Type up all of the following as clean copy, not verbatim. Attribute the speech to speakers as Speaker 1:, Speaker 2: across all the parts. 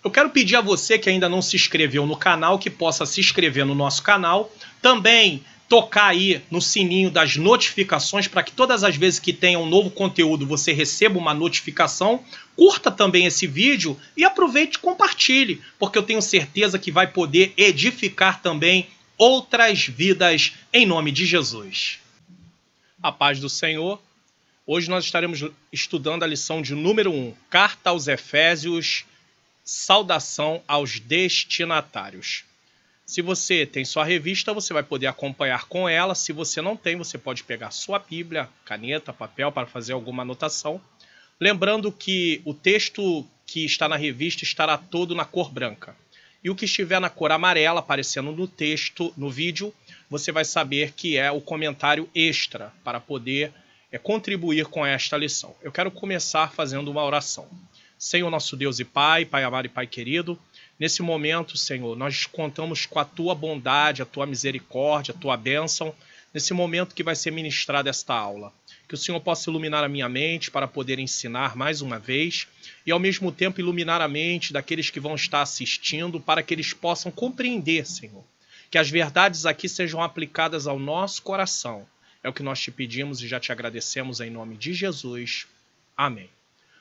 Speaker 1: Eu quero pedir a você que ainda não se inscreveu no canal, que possa se inscrever no nosso canal. Também tocar aí no sininho das notificações para que todas as vezes que tenha um novo conteúdo você receba uma notificação. Curta também esse vídeo e aproveite e compartilhe, porque eu tenho certeza que vai poder edificar também outras vidas em nome de Jesus. A paz do Senhor. Hoje nós estaremos estudando a lição de número 1, Carta aos Efésios, saudação aos destinatários. Se você tem sua revista, você vai poder acompanhar com ela. Se você não tem, você pode pegar sua Bíblia, caneta, papel para fazer alguma anotação. Lembrando que o texto que está na revista estará todo na cor branca. E o que estiver na cor amarela, aparecendo no texto, no vídeo, você vai saber que é o comentário extra para poder contribuir com esta lição. Eu quero começar fazendo uma oração. Senhor nosso Deus e Pai, Pai amado e Pai querido, nesse momento, Senhor, nós contamos com a Tua bondade, a Tua misericórdia, a Tua bênção, nesse momento que vai ser ministrada esta aula. Que o Senhor possa iluminar a minha mente para poder ensinar mais uma vez e, ao mesmo tempo, iluminar a mente daqueles que vão estar assistindo para que eles possam compreender, Senhor, que as verdades aqui sejam aplicadas ao nosso coração. É o que nós te pedimos e já te agradecemos em nome de Jesus. Amém.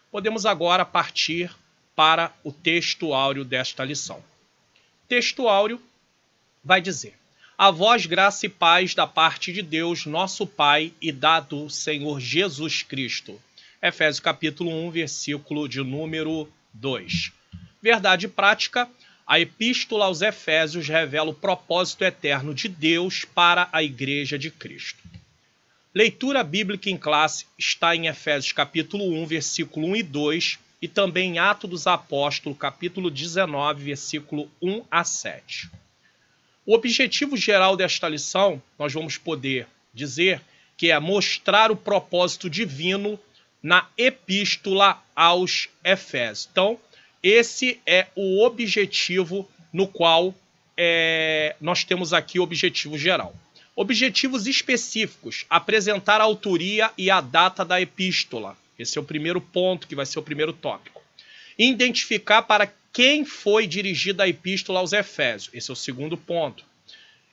Speaker 1: Podemos agora partir para o texto áureo desta lição. O texto áureo vai dizer: a vós graça e paz da parte de Deus, nosso Pai, e da do Senhor Jesus Cristo. Efésios capítulo 1, versículo de número 2. Verdade prática, a epístola aos Efésios revela o propósito eterno de Deus para a Igreja de Cristo. Leitura bíblica em classe está em Efésios capítulo 1, versículo 1 e 2, e também em Atos dos Apóstolos, capítulo 19, versículo 1 a 7. O objetivo geral desta lição, nós vamos poder dizer que é mostrar o propósito divino na epístola aos Efésios. Então, esse é o objetivo no qual nós temos aqui o objetivo geral. Objetivos específicos: apresentar a autoria e a data da epístola. Esse é o primeiro ponto, que vai ser o primeiro tópico. Identificar para quem foi dirigida a epístola aos Efésios. Esse é o segundo ponto.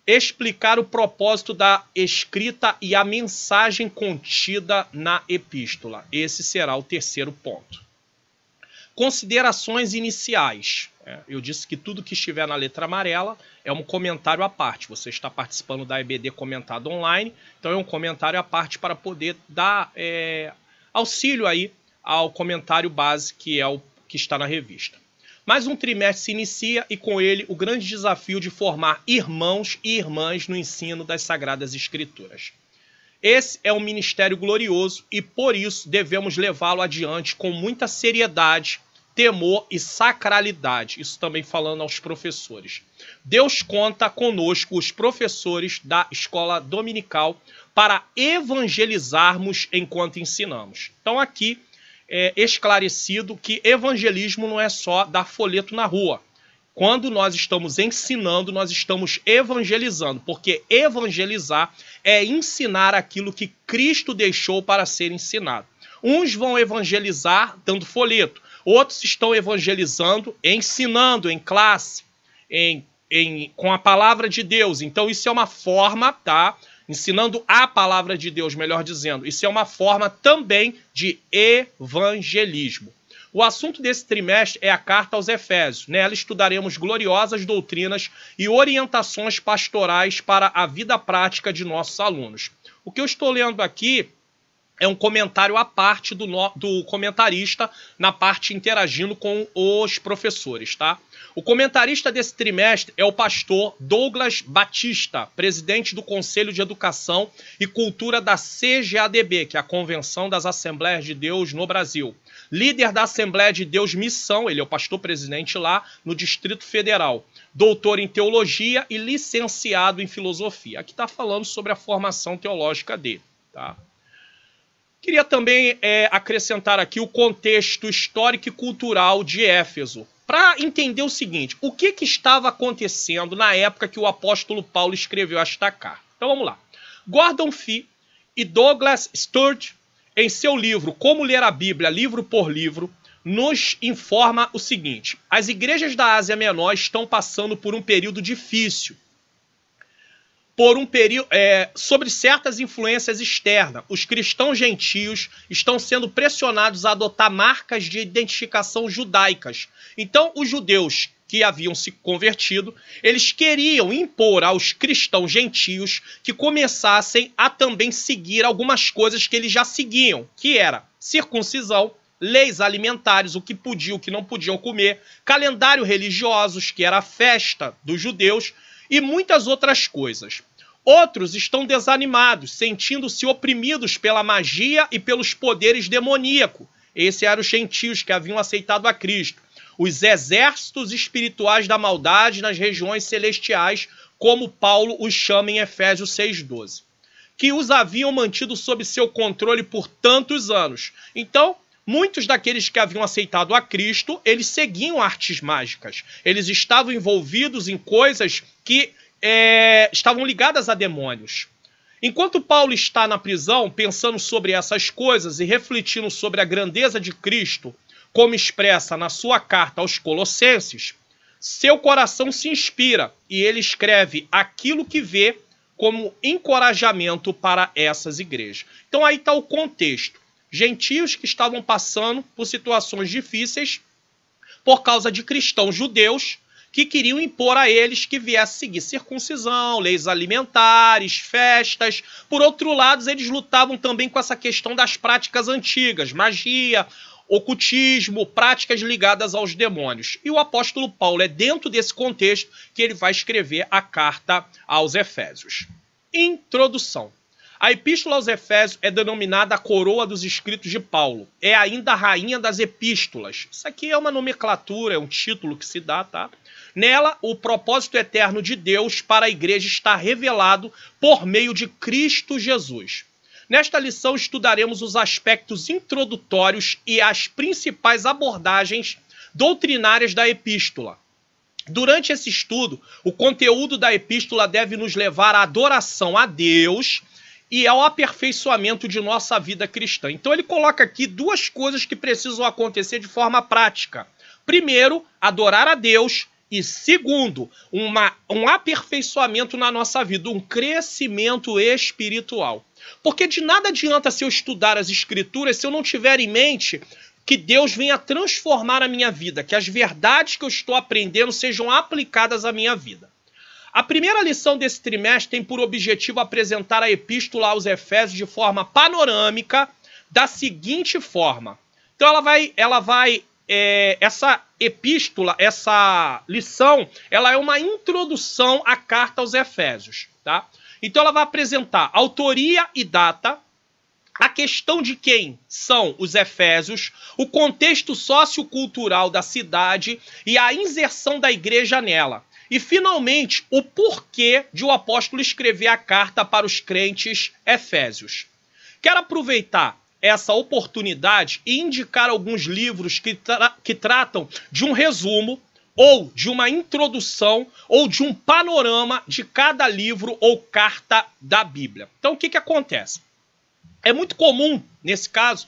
Speaker 1: Explicar o propósito da escrita e a mensagem contida na epístola. Esse será o terceiro ponto. Considerações iniciais. Eu disse que tudo que estiver na letra amarela é um comentário à parte. Você está participando da EBD Comentado Online, então é um comentário à parte para poder dar auxílio aí ao comentário base, que é o que está na revista. Mais um trimestre se inicia e com ele o grande desafio de formar irmãos e irmãs no ensino das Sagradas Escrituras. Esse é um ministério glorioso e por isso devemos levá-lo adiante com muita seriedade, temor e sacralidade. Isso também falando aos professores. Deus conta conosco, os professores da escola dominical, para evangelizarmos enquanto ensinamos. Então aqui é esclarecido que evangelismo não é só dar folheto na rua. Quando nós estamos ensinando, nós estamos evangelizando, porque evangelizar é ensinar aquilo que Cristo deixou para ser ensinado. Uns vão evangelizar dando folheto, outros estão evangelizando, ensinando em classe, com a palavra de Deus. Então isso é uma forma, tá? Ensinando a palavra de Deus, melhor dizendo. Isso é uma forma também de evangelismo. O assunto desse trimestre é a carta aos Efésios. Nela estudaremos gloriosas doutrinas e orientações pastorais para a vida prática de nossos alunos. O que eu estou lendo aqui é um comentário à parte do comentarista, na parte interagindo com os professores, tá? O comentarista desse trimestre é o pastor Douglas Batista, presidente do Conselho de Educação e Cultura da CGADB, que é a Convenção das Assembleias de Deus no Brasil. Líder da Assembleia de Deus Missão, ele é o pastor-presidente lá no Distrito Federal. Doutor em Teologia e licenciado em Filosofia. Aqui está falando sobre a formação teológica dele, tá? Queria também acrescentar aqui o contexto histórico e cultural de Éfeso, para entender o seguinte: o que estava acontecendo na época que o apóstolo Paulo escreveu esta carta. Então vamos lá. Gordon Fee e Douglas Stuart, em seu livro Como Ler a Bíblia, livro por livro, nos informa o seguinte: as igrejas da Ásia Menor estão passando por um período difícil, sobre certas influências externas. Os cristãos gentios estão sendo pressionados a adotar marcas de identificação judaicas. Então, os judeus que haviam se convertido, eles queriam impor aos cristãos gentios que começassem a também seguir algumas coisas que eles já seguiam, que era circuncisão, leis alimentares, o que podiam, o que não podiam comer, calendário religiosos, que era a festa dos judeus, e muitas outras coisas. Outros estão desanimados, sentindo-se oprimidos pela magia e pelos poderes demoníacos. Esses eram os gentios que haviam aceitado a Cristo. Os exércitos espirituais da maldade nas regiões celestiais, como Paulo os chama em Efésios 6,12, que os haviam mantido sob seu controle por tantos anos. Então, muitos daqueles que haviam aceitado a Cristo, eles seguiam artes mágicas. Eles estavam envolvidos em coisas que estavam ligadas a demônios. Enquanto Paulo está na prisão, pensando sobre essas coisas e refletindo sobre a grandeza de Cristo, como expressa na sua carta aos Colossenses, seu coração se inspira e ele escreve aquilo que vê como encorajamento para essas igrejas. Então aí está o contexto. Gentios que estavam passando por situações difíceis por causa de cristãos judeus que queriam impor a eles que viesse seguir circuncisão, leis alimentares, festas. Por outro lado, eles lutavam também com essa questão das práticas antigas, magia, ocultismo, práticas ligadas aos demônios. E o apóstolo Paulo é dentro desse contexto que ele vai escrever a carta aos Efésios. Introdução. A epístola aos Efésios é denominada a coroa dos escritos de Paulo. É ainda a rainha das epístolas. Isso aqui é uma nomenclatura, é um título que se dá, tá? Nela, o propósito eterno de Deus para a igreja está revelado por meio de Cristo Jesus. Nesta lição estudaremos os aspectos introdutórios e as principais abordagens doutrinárias da epístola. Durante esse estudo, o conteúdo da epístola deve nos levar à adoração a Deus e ao aperfeiçoamento de nossa vida cristã. Então ele coloca aqui duas coisas que precisam acontecer de forma prática. Primeiro, adorar a Deus. E segundo, um aperfeiçoamento na nossa vida, um crescimento espiritual. Porque de nada adianta se eu estudar as escrituras se eu não tiver em mente que Deus venha transformar a minha vida, que as verdades que eu estou aprendendo sejam aplicadas à minha vida. A primeira lição desse trimestre tem por objetivo apresentar a epístola aos Efésios de forma panorâmica, da seguinte forma. Então essa epístola, essa lição, ela é uma introdução à carta aos Efésios, tá? Então ela vai apresentar autoria e data, a questão de quem são os Efésios, o contexto sociocultural da cidade e a inserção da igreja nela. E, finalmente, o porquê de o apóstolo escrever a carta para os crentes efésios. Quero aproveitar essa oportunidade e indicar alguns livros que tratam de um resumo, ou de uma introdução, ou de um panorama de cada livro ou carta da Bíblia. Então, o que acontece? É muito comum, nesse caso,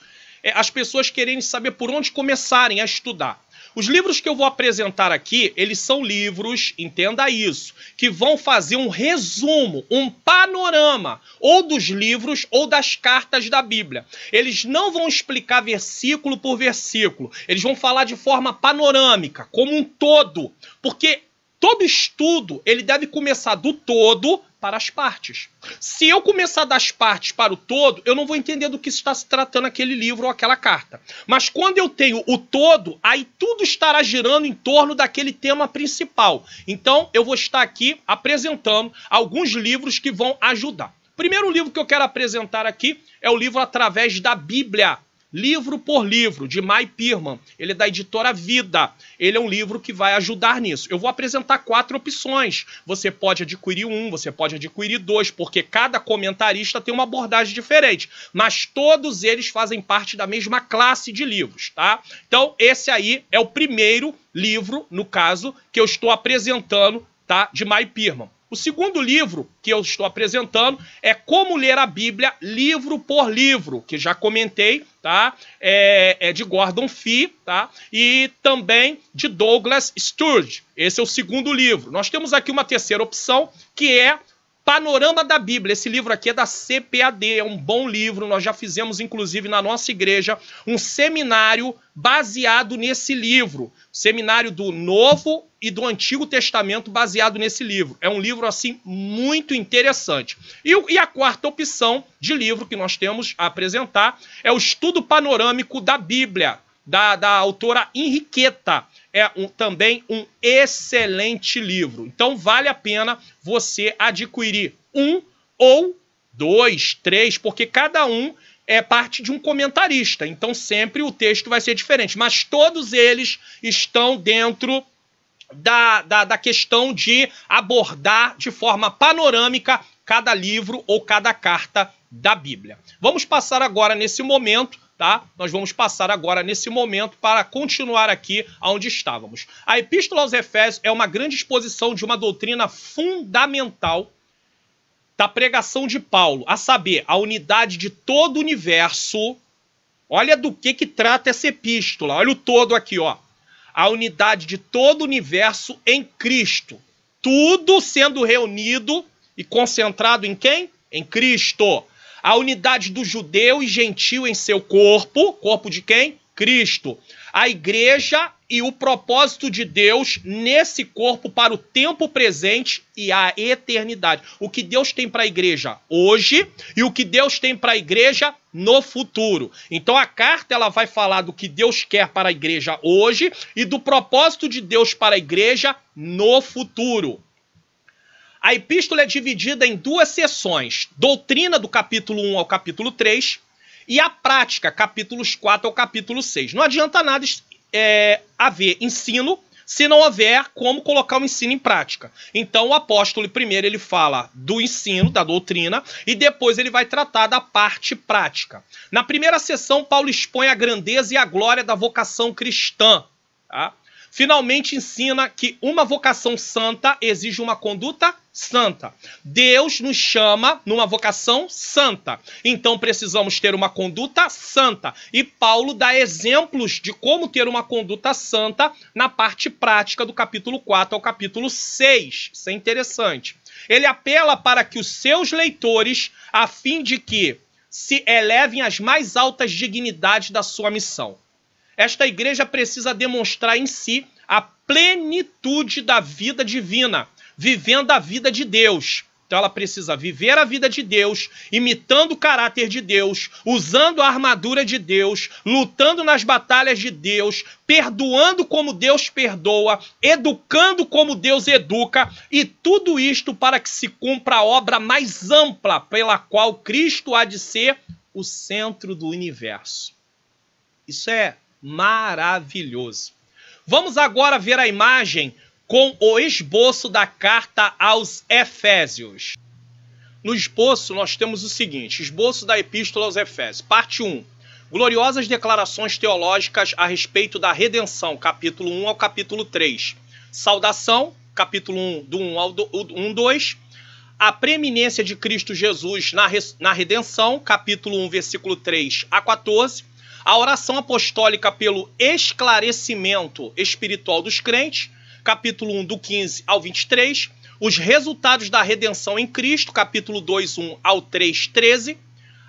Speaker 1: as pessoas quererem saber por onde começarem a estudar. Os livros que eu vou apresentar aqui, eles são livros, entenda isso, que vão fazer um resumo, um panorama, ou dos livros ou das cartas da Bíblia. Eles não vão explicar versículo por versículo, eles vão falar de forma panorâmica, como um todo, porque todo estudo, ele deve começar do todo para as partes. Se eu começar das partes para o todo, eu não vou entender do que está se tratando aquele livro ou aquela carta. Mas quando eu tenho o todo, aí tudo estará girando em torno daquele tema principal. Então, eu vou estar aqui apresentando alguns livros que vão ajudar. O primeiro livro que eu quero apresentar aqui é o livro Através da Bíblia, livro por livro, de Mai Pirman. Ele é da editora Vida. Ele é um livro que vai ajudar nisso. Eu vou apresentar 4 opções. Você pode adquirir um, você pode adquirir 2, porque cada comentarista tem uma abordagem diferente. Mas todos eles fazem parte da mesma classe de livros, tá? Então, esse aí é o primeiro livro, no caso, que eu estou apresentando, tá? De Mai Pirman. O segundo livro que eu estou apresentando é Como Ler a Bíblia livro por livro, que já comentei, tá? É de Gordon Fee, tá? E também de Douglas Sturge. Esse é o segundo livro. Nós temos aqui uma terceira opção, que é Panorama da Bíblia. Esse livro aqui é da CPAD, é um bom livro. Nós já fizemos, inclusive, na nossa igreja, um seminário baseado nesse livro. Seminário do Novo e do Antigo Testamento baseado nesse livro. É um livro, assim, muito interessante. E a quarta opção de livro que nós temos a apresentar é o Estudo Panorâmico da Bíblia, da autora Henriqueta. É também um excelente livro. Então vale a pena você adquirir um ou dois, três, porque cada um é parte de um comentarista. Então sempre o texto vai ser diferente. Mas todos eles estão dentro da questão de abordar de forma panorâmica cada livro ou cada carta da Bíblia. Vamos passar agora nesse momento, tá? Nós vamos passar agora nesse momento para continuar aqui onde estávamos. A Epístola aos Efésios é uma grande exposição de uma doutrina fundamental da pregação de Paulo, a saber, a unidade de todo o universo. Olha do que trata essa epístola. Olha o todo aqui, ó. A unidade de todo o universo em Cristo. Tudo sendo reunido e concentrado em quem? Em Cristo. A unidade do judeu e gentil em seu corpo. Corpo de quem? Cristo. A igreja e o propósito de Deus nesse corpo para o tempo presente e a eternidade. O que Deus tem para a igreja hoje e o que Deus tem para a igreja no futuro. Então a carta ela vai falar do que Deus quer para a igreja hoje e do propósito de Deus para a igreja no futuro. A epístola é dividida em duas seções, doutrina do capítulo 1 ao capítulo 3 e a prática, capítulos 4 ao capítulo 6. Não adianta nada haver ensino se não houver como colocar o ensino em prática. Então o apóstolo primeiro ele fala do ensino, da doutrina, e depois ele vai tratar da parte prática. Na primeira sessão, Paulo expõe a grandeza e a glória da vocação cristã, tá? Finalmente ensina que uma vocação santa exige uma conduta santa. Deus nos chama numa vocação santa. Então precisamos ter uma conduta santa. E Paulo dá exemplos de como ter uma conduta santa na parte prática do capítulo 4 ao capítulo 6. Isso é interessante. Ele apela para que os seus leitores, a fim de que se elevem às mais altas dignidades da sua missão. Esta igreja precisa demonstrar em si a plenitude da vida divina, vivendo a vida de Deus. Então ela precisa viver a vida de Deus, imitando o caráter de Deus, usando a armadura de Deus, lutando nas batalhas de Deus, perdoando como Deus perdoa, educando como Deus educa, e tudo isto para que se cumpra a obra mais ampla pela qual Cristo há de ser o centro do universo. Isso é maravilhoso. Vamos agora ver a imagem com o esboço da carta aos Efésios. No esboço nós temos o seguinte, esboço da Epístola aos Efésios, parte 1. Gloriosas declarações teológicas a respeito da redenção, capítulo 1 ao capítulo 3. Saudação, capítulo 1, do 1 ao 2. A preeminência de Cristo Jesus na redenção, capítulo 1, versículo 3 a 14. A oração apostólica pelo esclarecimento espiritual dos crentes, capítulo 1, do 15 ao 23. Os resultados da redenção em Cristo, capítulo 2, 1 ao 3, 13.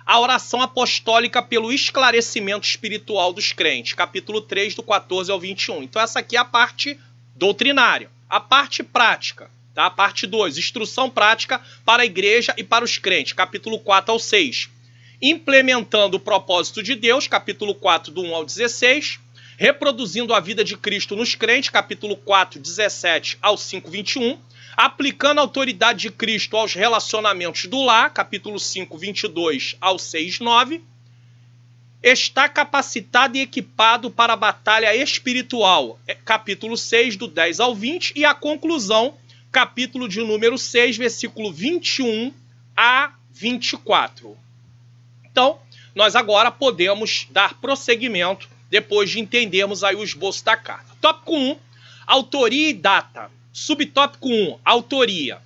Speaker 1: A oração apostólica pelo esclarecimento espiritual dos crentes, capítulo 3, do 14 ao 21. Então essa aqui é a parte doutrinária. A parte prática, tá? A parte 2, instrução prática para a igreja e para os crentes, capítulo 4 ao 6. Implementando o propósito de Deus, capítulo 4, do 1 ao 16. Reproduzindo a vida de Cristo nos crentes, capítulo 4, 17 ao 5, 21. Aplicando a autoridade de Cristo aos relacionamentos do lar, capítulo 5, 22 ao 6, 9. Está capacitado e equipado para a batalha espiritual, capítulo 6, do 10 ao 20. E a conclusão, capítulo de número 6, versículo 21 a 24. Então, nós agora podemos dar prosseguimento depois de entendermos aí o esboço da carta. Tópico 1, autoria e data. Subtópico 1, autoria.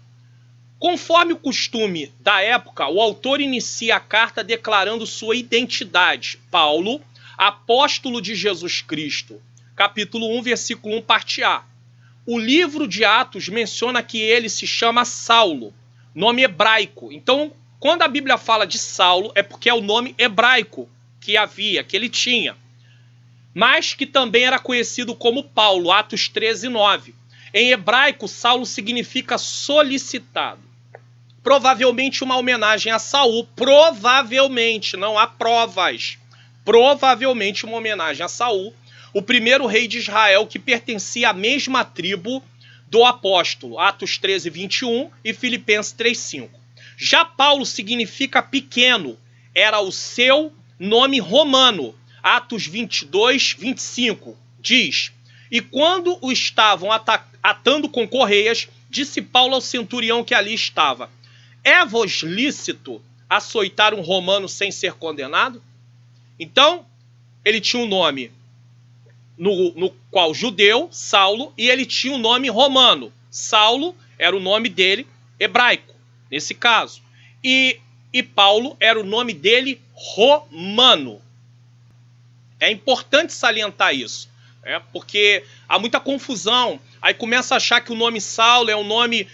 Speaker 1: Conforme o costume da época, o autor inicia a carta declarando sua identidade. Paulo, apóstolo de Jesus Cristo. Capítulo 1, versículo 1, parte A. O livro de Atos menciona que ele se chama Saulo, nome hebraico. Então, quando a Bíblia fala de Saulo, é porque é o nome hebraico que havia, que ele tinha. Mas que também era conhecido como Paulo, Atos 13, 9. Em hebraico, Saulo significa solicitado. Provavelmente uma homenagem a Saul, provavelmente, não há provas, provavelmente uma homenagem a Saul, o primeiro rei de Israel que pertencia à mesma tribo do apóstolo, Atos 13, 21 e Filipenses 3, 5. Já Paulo significa pequeno, era o seu nome romano, Atos 22, 25, diz: e quando o estavam atando com correias, disse Paulo ao centurião que ali estava: é-vos lícito açoitar um romano sem ser condenado? Então, ele tinha um nome no qual judeu, Saulo, e ele tinha um nome romano. Saulo era o nome dele, hebraico, nesse caso. E Paulo era o nome dele romano. É importante salientar isso, porque há muita confusão. Aí começa a achar que o nome Saulo é um nome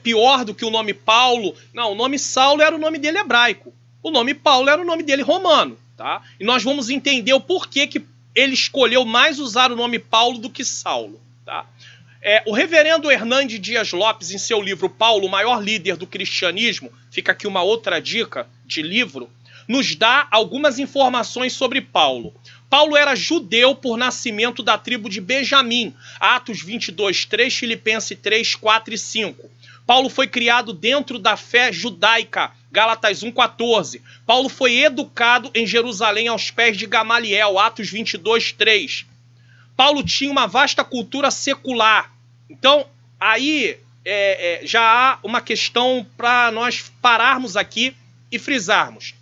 Speaker 1: pior do que o nome Paulo. Não, o nome Saulo era o nome dele hebraico. O nome Paulo era o nome dele romano. Tá? E nós vamos entender o porquê que ele escolheu mais usar o nome Paulo do que Saulo. Tá? O reverendo Hernandes Dias Lopes, em seu livro Paulo, o maior líder do cristianismo, fica aqui uma outra dica de livro, nos dá algumas informações sobre Paulo. Paulo era judeu por nascimento da tribo de Benjamim, Atos 22, 3, Filipenses 3, 4 e 5. Paulo foi criado dentro da fé judaica, Gálatas 1, 14. Paulo foi educado em Jerusalém aos pés de Gamaliel, Atos 22, 3. Paulo tinha uma vasta cultura secular. Então, aí já há uma questão para nós pararmos aqui e frisarmos.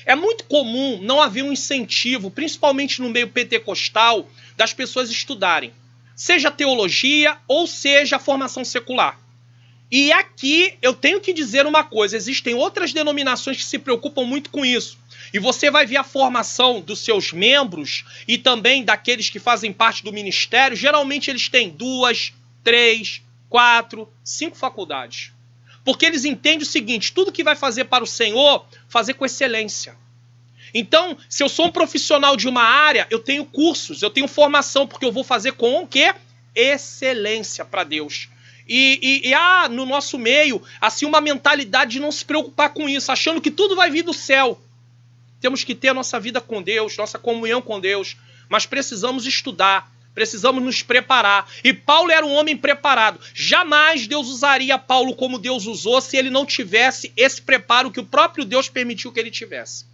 Speaker 1: É muito comum não haver um incentivo, principalmente no meio pentecostal, das pessoas estudarem, seja teologia ou seja formação secular. E aqui eu tenho que dizer uma coisa, existem outras denominações que se preocupam muito com isso. E você vai ver a formação dos seus membros e também daqueles que fazem parte do ministério, geralmente eles têm 2, 3, 4, 5 faculdades. Porque eles entendem o seguinte, tudo que vai fazer para o Senhor, fazer com excelência. Então, se eu sou um profissional de uma área, eu tenho cursos, eu tenho formação, porque eu vou fazer com o quê? Excelência para Deus. E há no nosso meio, assim, uma mentalidade de não se preocupar com isso, achando que tudo vai vir do céu. Temos que ter a nossa vida com Deus, nossa comunhão com Deus, mas precisamos estudar. Precisamos nos preparar. E Paulo era um homem preparado. Jamais Deus usaria Paulo como Deus usou se ele não tivesse esse preparo que o próprio Deus permitiu que ele tivesse.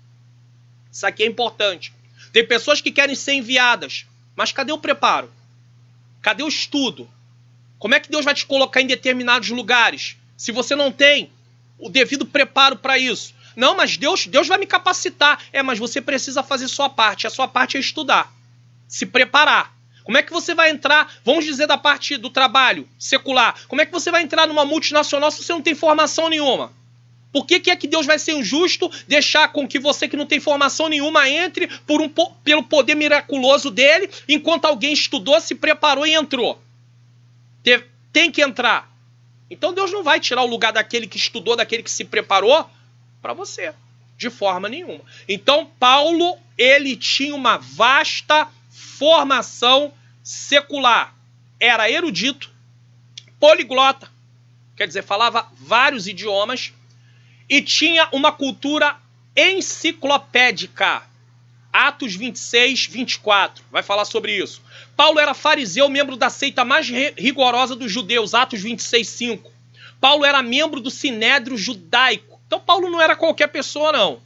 Speaker 1: Isso aqui é importante. Tem pessoas que querem ser enviadas, mas cadê o preparo? Cadê o estudo? Como é que Deus vai te colocar em determinados lugares se você não tem o devido preparo para isso? Não, mas Deus vai me capacitar. Mas você precisa fazer sua parte. A sua parte é estudar, se preparar. Como é que você vai entrar, vamos dizer, da parte do trabalho secular? Como é que você vai entrar numa multinacional se você não tem formação nenhuma? Por que é que Deus vai ser injusto deixar com que você que não tem formação nenhuma entre pelo poder miraculoso dele, enquanto alguém estudou, se preparou e entrou? Tem que entrar. Então Deus não vai tirar o lugar daquele que estudou, daquele que se preparou, para você, de forma nenhuma. Então Paulo, ele tinha uma vasta formação secular. Era erudito, poliglota, quer dizer, falava vários idiomas, e tinha uma cultura enciclopédica. Atos 26, 24, vai falar sobre isso. Paulo era fariseu, membro da seita mais rigorosa dos judeus, Atos 26, 5. Paulo era membro do Sinédrio judaico. Então Paulo não era qualquer pessoa, não.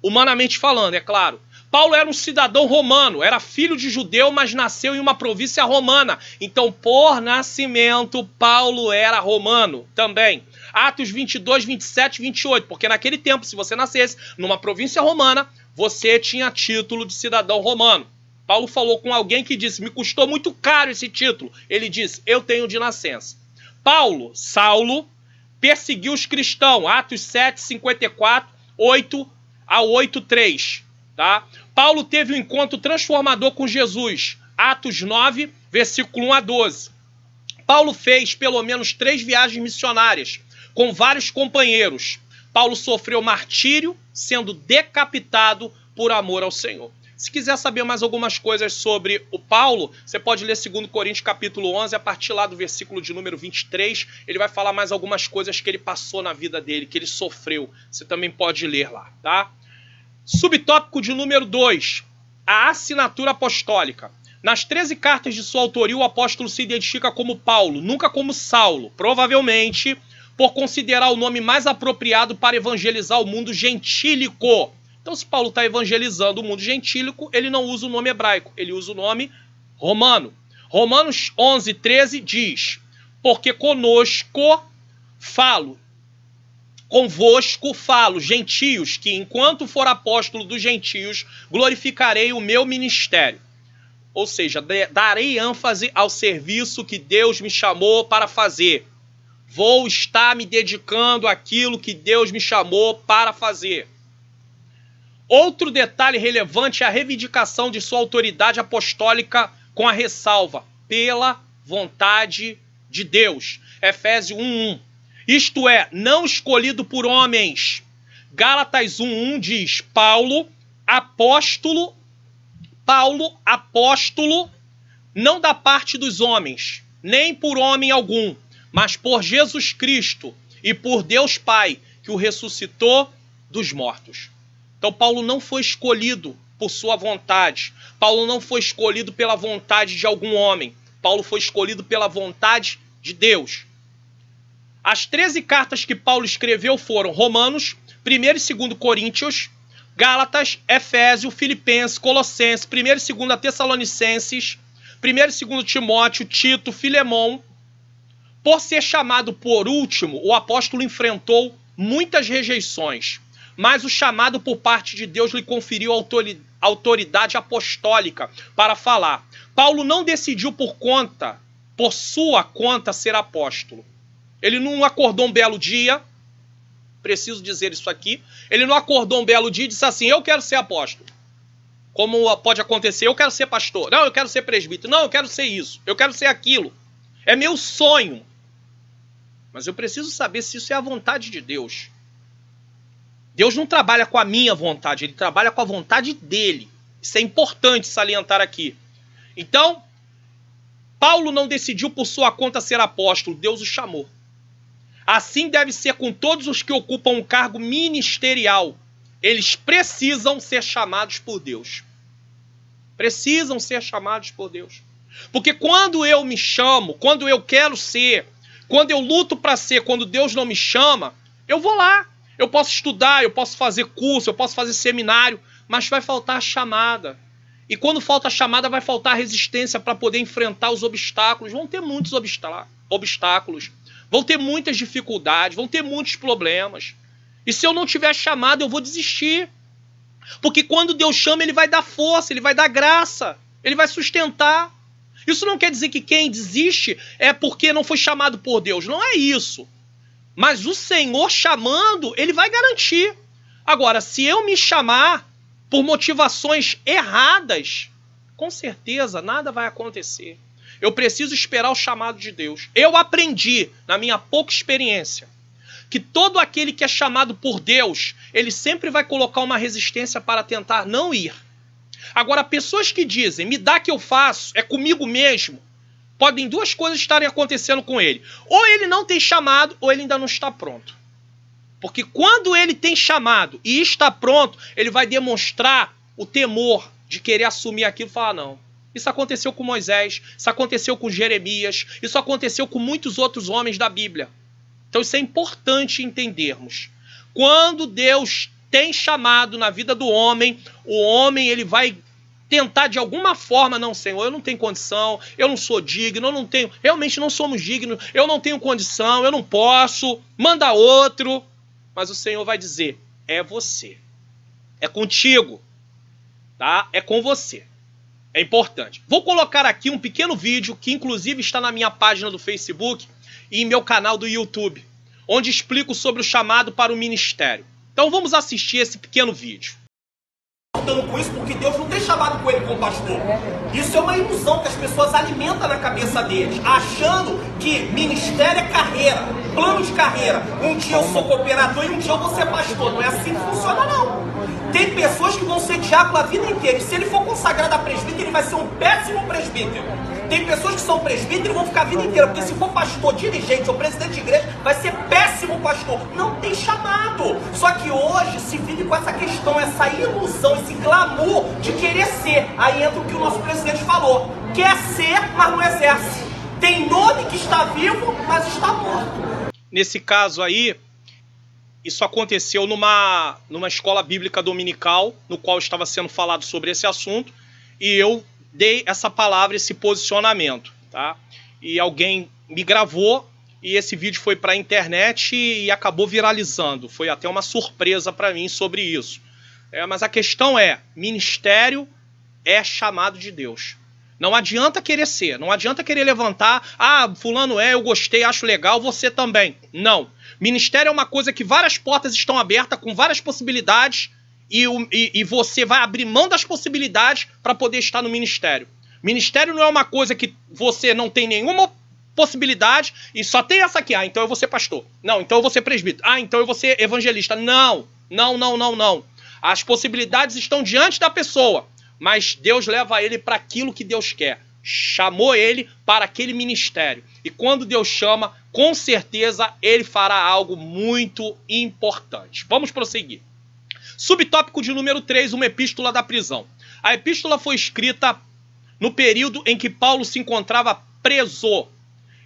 Speaker 1: Humanamente falando, é claro. Paulo era um cidadão romano, era filho de judeu, mas nasceu em uma província romana. Então, por nascimento, Paulo era romano também. Atos 22, 27, 28, porque naquele tempo, se você nascesse numa província romana, você tinha título de cidadão romano. Paulo falou com alguém que disse, me custou muito caro esse título. Ele disse, eu tenho de nascença. Saulo, perseguiu os cristãos, Atos 7, 54, 8 a 8:3, tá? Paulo teve um encontro transformador com Jesus, Atos 9, versículo 1 a 12. Paulo fez pelo menos 3 viagens missionárias, com vários companheiros. Paulo sofreu martírio, sendo decapitado por amor ao Senhor. Se quiser saber mais algumas coisas sobre o Paulo, você pode ler 2 Coríntios capítulo 11, a partir lá do versículo de número 23, ele vai falar mais algumas coisas que ele passou na vida dele, que ele sofreu. Você também pode ler lá, tá? Subtópico de número 2, a assinatura apostólica. Nas 13 cartas de sua autoria, o apóstolo se identifica como Paulo, nunca como Saulo, provavelmente por considerar o nome mais apropriado para evangelizar o mundo gentílico. Então, se Paulo está evangelizando o mundo gentílico, ele não usa o nome hebraico, ele usa o nome romano. Romanos 11, 13 diz: porque convosco falo, gentios, que enquanto for apóstolo dos gentios, glorificarei o meu ministério. Ou seja, darei ênfase ao serviço que Deus me chamou para fazer. Vou estar me dedicando àquilo que Deus me chamou para fazer. Outro detalhe relevante é a reivindicação de sua autoridade apostólica com a ressalva, pela vontade de Deus. Efésios 1:1. Isto é, não escolhido por homens. Gálatas 1:1 diz, Paulo, apóstolo, não da parte dos homens, nem por homem algum, mas por Jesus Cristo e por Deus Pai, que o ressuscitou dos mortos. Então Paulo não foi escolhido por sua vontade. Paulo não foi escolhido pela vontade de algum homem. Paulo foi escolhido pela vontade de Deus. As 13 cartas que Paulo escreveu foram Romanos, 1 e 2 Coríntios, Gálatas, Efésios, Filipenses, Colossenses, 1 e 2 Tessalonicenses, 1 e 2 Timóteo, Tito, Filemão. Por ser chamado por último, o apóstolo enfrentou muitas rejeições, mas o chamado por parte de Deus lhe conferiu autoridade apostólica para falar. Paulo não decidiu por sua conta ser apóstolo. Ele não acordou um belo dia, preciso dizer isso aqui, ele não acordou um belo dia e disse assim, eu quero ser apóstolo. Como pode acontecer, eu quero ser pastor, não, eu quero ser presbítero, não, eu quero ser isso, eu quero ser aquilo. É meu sonho. Mas eu preciso saber se isso é a vontade de Deus. Deus não trabalha com a minha vontade, ele trabalha com a vontade dele. Isso é importante salientar aqui. Então, Paulo não decidiu por sua conta ser apóstolo, Deus o chamou. Assim deve ser com todos os que ocupam um cargo ministerial. Eles precisam ser chamados por Deus. Precisam ser chamados por Deus. Porque quando eu me chamo, quando eu quero ser, quando eu luto para ser, quando Deus não me chama, eu vou lá. Eu posso estudar, eu posso fazer curso, eu posso fazer seminário, mas vai faltar a chamada. E quando falta a chamada, vai faltar a resistência para poder enfrentar os obstáculos. Vão ter muitos obstáculos. Vão ter muitas dificuldades, vão ter muitos problemas. E se eu não tiver chamado, eu vou desistir. Porque quando Deus chama, ele vai dar força, ele vai dar graça, ele vai sustentar. Isso não quer dizer que quem desiste é porque não foi chamado por Deus. Não é isso. Mas o Senhor chamando, ele vai garantir. Agora, se eu me chamar por motivações erradas, com certeza nada vai acontecer. Eu preciso esperar o chamado de Deus. Eu aprendi, na minha pouca experiência, que todo aquele que é chamado por Deus, ele sempre vai colocar uma resistência para tentar não ir. Agora, pessoas que dizem, me dá que eu faço, é comigo mesmo, podem duas coisas estarem acontecendo com ele. Ou ele não tem chamado, ou ele ainda não está pronto. Porque quando ele tem chamado e está pronto, ele vai demonstrar o temor de querer assumir aquilo e falar, não. Isso aconteceu com Moisés, isso aconteceu com Jeremias, isso aconteceu com muitos outros homens da Bíblia. Então isso é importante entendermos. Quando Deus tem chamado na vida do homem, o homem ele vai tentar de alguma forma, não, Senhor, eu não tenho condição, eu não sou digno, eu não tenho, realmente não somos dignos, eu não tenho condição, eu não posso, manda outro. Mas o Senhor vai dizer, é você, é contigo, tá? É com você. É importante. Vou colocar aqui um pequeno vídeo que inclusive está na minha página do Facebook e em meu canal do YouTube, onde explico sobre o chamado para o ministério. Então vamos assistir esse pequeno vídeo.
Speaker 2: Com isso, porque Deus não tem chamado com ele como pastor. Isso é uma ilusão que as pessoas alimentam na cabeça deles, achando que ministério é carreira, plano de carreira. Um dia eu sou cooperador e um dia eu vou ser pastor. Não é assim que funciona, não. Tem pessoas que vão ser diácono a vida inteira, e se ele for consagrado a presbítero, ele vai ser um péssimo presbítero. Tem pessoas que são presbíteros e vão ficar a vida inteira, porque se for pastor, dirigente ou presidente de igreja, vai ser péssimo pastor. Não tem chamado. Só que hoje se vive com essa questão, essa ilusão, esse glamour de querer ser. Aí entra o que o nosso presidente falou. Quer ser, mas não exerce. Tem nome que está vivo, mas está morto.
Speaker 1: Nesse caso aí, isso aconteceu numa escola bíblica dominical, no qual estava sendo falado sobre esse assunto, e eu dei essa palavra, esse posicionamento, tá? E alguém me gravou e esse vídeo foi para a internet e acabou viralizando. Foi até uma surpresa para mim sobre isso. Mas a questão é, ministério é chamado de Deus. Não adianta querer ser, não adianta querer levantar, fulano eu gostei, acho legal, você também. Não. Ministério é uma coisa que várias portas estão abertas, com várias possibilidades, e você vai abrir mão das possibilidades para poder estar no ministério. Ministério não é uma coisa que você não tem nenhuma possibilidade e só tem essa aqui. Então eu vou ser pastor. Não, então eu vou ser presbítero. Então eu vou ser evangelista. Não, não, não, não, não. As possibilidades estão diante da pessoa, mas Deus leva ele para aquilo que Deus quer. Chamou ele para aquele ministério. E quando Deus chama, com certeza ele fará algo muito importante. Vamos prosseguir. Subtópico de número 3, uma epístola da prisão. A epístola foi escrita no período em que Paulo se encontrava preso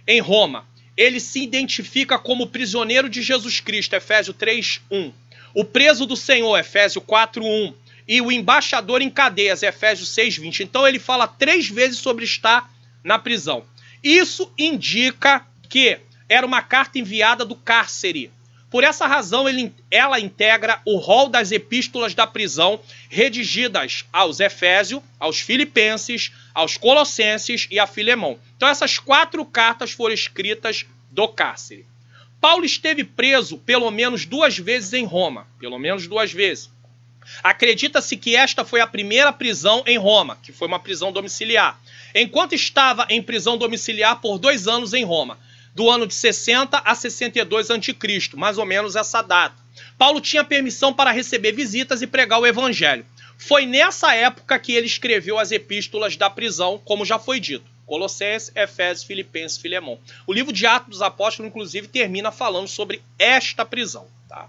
Speaker 1: em Roma. Ele se identifica como prisioneiro de Jesus Cristo, Efésios 3:1. O preso do Senhor, Efésios 4:1. E o embaixador em cadeias, Efésios 6:20. Então ele fala 3 vezes sobre estar na prisão. Isso indica que era uma carta enviada do cárcere. Por essa razão, ela integra o rol das epístolas da prisão redigidas aos Efésios, aos Filipenses, aos Colossenses e a Filemão. Então essas 4 cartas foram escritas do cárcere. Paulo esteve preso pelo menos 2 vezes em Roma. Pelo menos 2 vezes. Acredita-se que esta foi a primeira prisão em Roma, que foi uma prisão domiciliar. Enquanto estava em prisão domiciliar por 2 anos em Roma, do ano de 60 a 62 a.C., mais ou menos essa data. Paulo tinha permissão para receber visitas e pregar o evangelho. Foi nessa época que ele escreveu as epístolas da prisão, como já foi dito. Colossenses, Efésios, Filipenses, Filemão. O livro de Atos dos Apóstolos, inclusive, termina falando sobre esta prisão. Tá?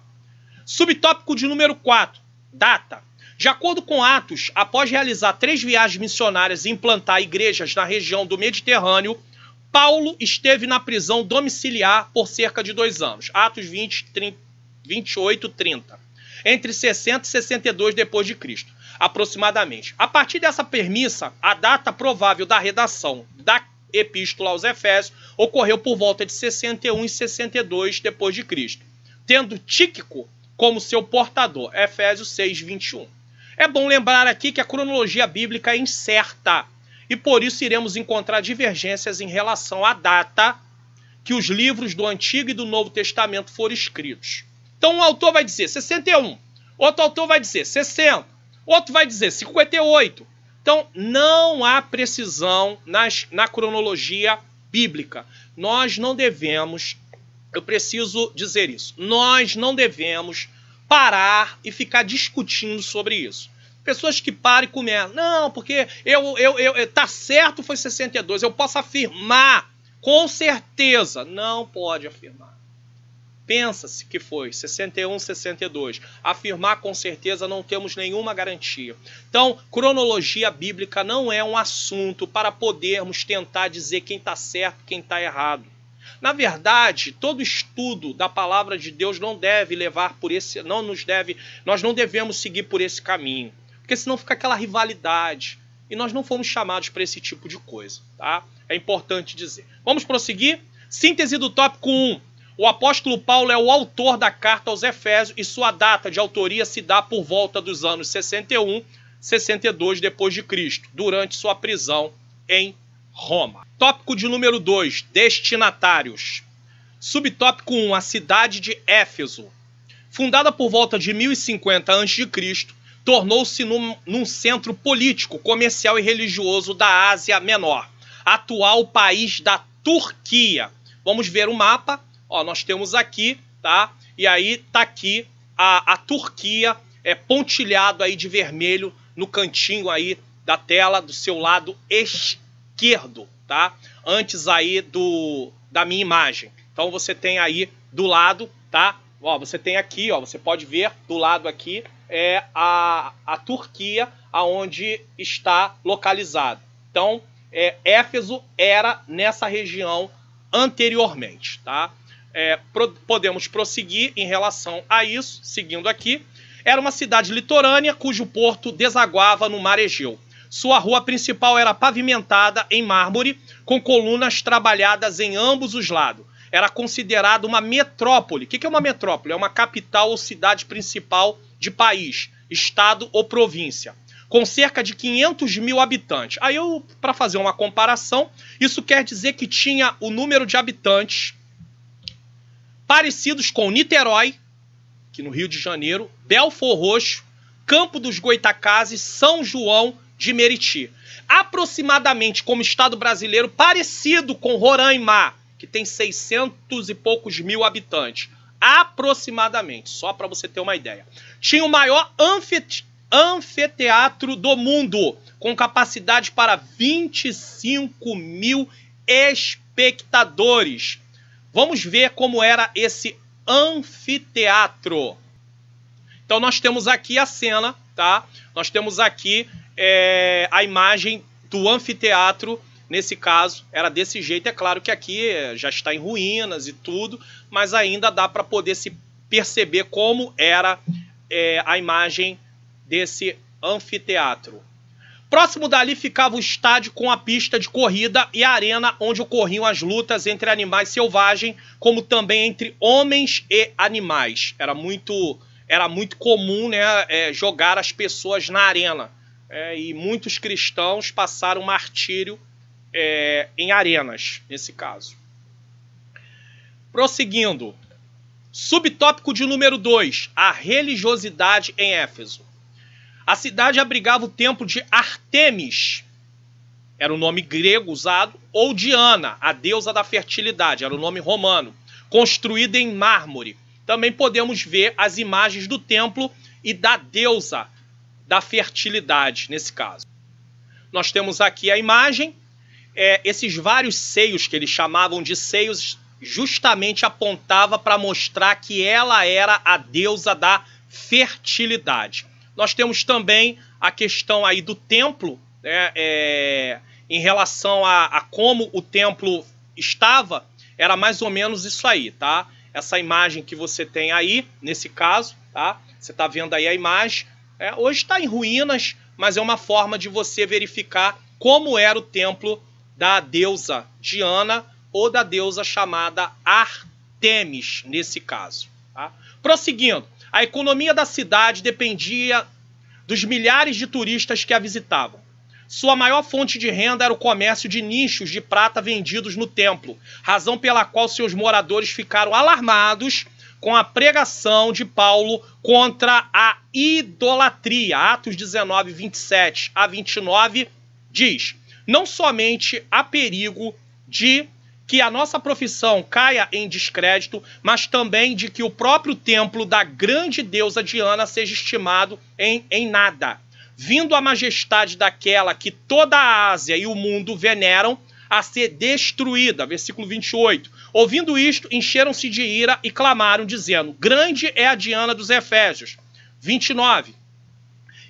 Speaker 1: Subtópico de número 4. Data. De acordo com Atos, após realizar 3 viagens missionárias e implantar igrejas na região do Mediterrâneo, Paulo esteve na prisão domiciliar por cerca de 2 anos. Atos 28, 30. Entre 60 e 62 depois de Cristo, aproximadamente. A partir dessa premissa, a data provável da redação da epístola aos Efésios ocorreu por volta de 61 e 62 depois de Cristo, tendo Tíquico como seu portador. Efésios 6, 21. É bom lembrar aqui que a cronologia bíblica é incerta, e por isso iremos encontrar divergências em relação à data que os livros do Antigo e do Novo Testamento foram escritos. Então um autor vai dizer 61, outro autor vai dizer 60, outro vai dizer 58. Então não há precisão na cronologia bíblica. Nós não devemos, eu preciso dizer isso, nós não devemos parar e ficar discutindo sobre isso. Pessoas que param e começam, não, porque tá certo, foi 62, eu posso afirmar com certeza. Não pode afirmar. Pensa-se que foi 61, 62. Afirmar com certeza não temos nenhuma garantia. Então, cronologia bíblica não é um assunto para podermos tentar dizer quem está certo, quem está errado. Na verdade, todo estudo da palavra de Deus não deve levar por esse, nós não devemos seguir por esse caminho. Porque senão fica aquela rivalidade. E nós não fomos chamados para esse tipo de coisa. Tá? É importante dizer. Vamos prosseguir? Síntese do tópico 1. O apóstolo Paulo é o autor da carta aos Efésios e sua data de autoria se dá por volta dos anos 61, 62 depois de Cristo, durante sua prisão em Roma. Tópico de número 2. Destinatários. Subtópico 1, a cidade de Éfeso. Fundada por volta de 1050 a.C., tornou-se num centro político, comercial e religioso da Ásia Menor, atual país da Turquia. Vamos ver o mapa. Ó, nós temos aqui, tá? E aí tá aqui a Turquia, pontilhado aí de vermelho no cantinho aí da tela, do seu lado esquerdo, tá? Antes aí da minha imagem. Então você tem aí do lado, tá? Ó, você tem aqui, ó, você pode ver do lado aqui é a Turquia, aonde está localizado. Então, Éfeso era nessa região anteriormente, tá? Podemos prosseguir em relação a isso, seguindo aqui. Era uma cidade litorânea cujo porto desaguava no mar Egeu. Sua rua principal era pavimentada em mármore, com colunas trabalhadas em ambos os lados. Era considerada uma metrópole. O que é uma metrópole? É uma capital ou cidade principal de país, estado ou província, com cerca de 500 mil habitantes. Aí, para fazer uma comparação, isso quer dizer que tinha o número de habitantes parecidos com Niterói, aqui no Rio de Janeiro, Belford Roxo, Campo dos Goitacazes, São João de Meriti. Aproximadamente como estado brasileiro, parecido com Roraima, que tem 600 e poucos mil habitantes. Aproximadamente, só para você ter uma ideia. Tinha o maior anfiteatro do mundo, com capacidade para 25 mil espectadores. Vamos ver como era esse anfiteatro. Então nós temos aqui a cena, tá? Nós temos aqui a imagem do anfiteatro. Nesse caso, era desse jeito. É claro que aqui já está em ruínas e tudo, mas ainda dá para poder se perceber como era a imagem desse anfiteatro. Próximo dali ficava o estádio com a pista de corrida e a arena onde ocorriam as lutas entre animais selvagens, como também entre homens e animais. Era muito comum, né, jogar as pessoas na arena. E muitos cristãos passaram martírio em arenas, nesse caso. Prosseguindo. Subtópico de número 2, a religiosidade em Éfeso. A cidade abrigava o templo de Ártemis, era o nome grego usado, ou Diana, a deusa da fertilidade, era o nome romano, construída em mármore. Também podemos ver as imagens do templo e da deusa da fertilidade, nesse caso. Nós temos aqui a imagem. Esses vários seios que eles chamavam de seios justamente apontava para mostrar que ela era a deusa da fertilidade. Nós temos também a questão aí do templo, né, em relação a como o templo estava, era mais ou menos isso aí, tá? Essa imagem que você tem aí, nesse caso, tá? Você está vendo aí a imagem. Hoje está em ruínas, mas é uma forma de você verificar como era o templo da deusa Diana ou da deusa chamada Ártemis, nesse caso. Tá? Prosseguindo, a economia da cidade dependia dos milhares de turistas que a visitavam. Sua maior fonte de renda era o comércio de nichos de prata vendidos no templo, razão pela qual seus moradores ficaram alarmados com a pregação de Paulo contra a idolatria. Atos 19, 27 a 29 diz: não somente há perigo de que a nossa profissão caia em descrédito, mas também de que o próprio templo da grande deusa Diana seja estimado em nada, vindo a majestade daquela que toda a Ásia e o mundo veneram a ser destruída. Versículo 28. Ouvindo isto, encheram-se de ira e clamaram, dizendo: grande é a Diana dos Efésios. 29.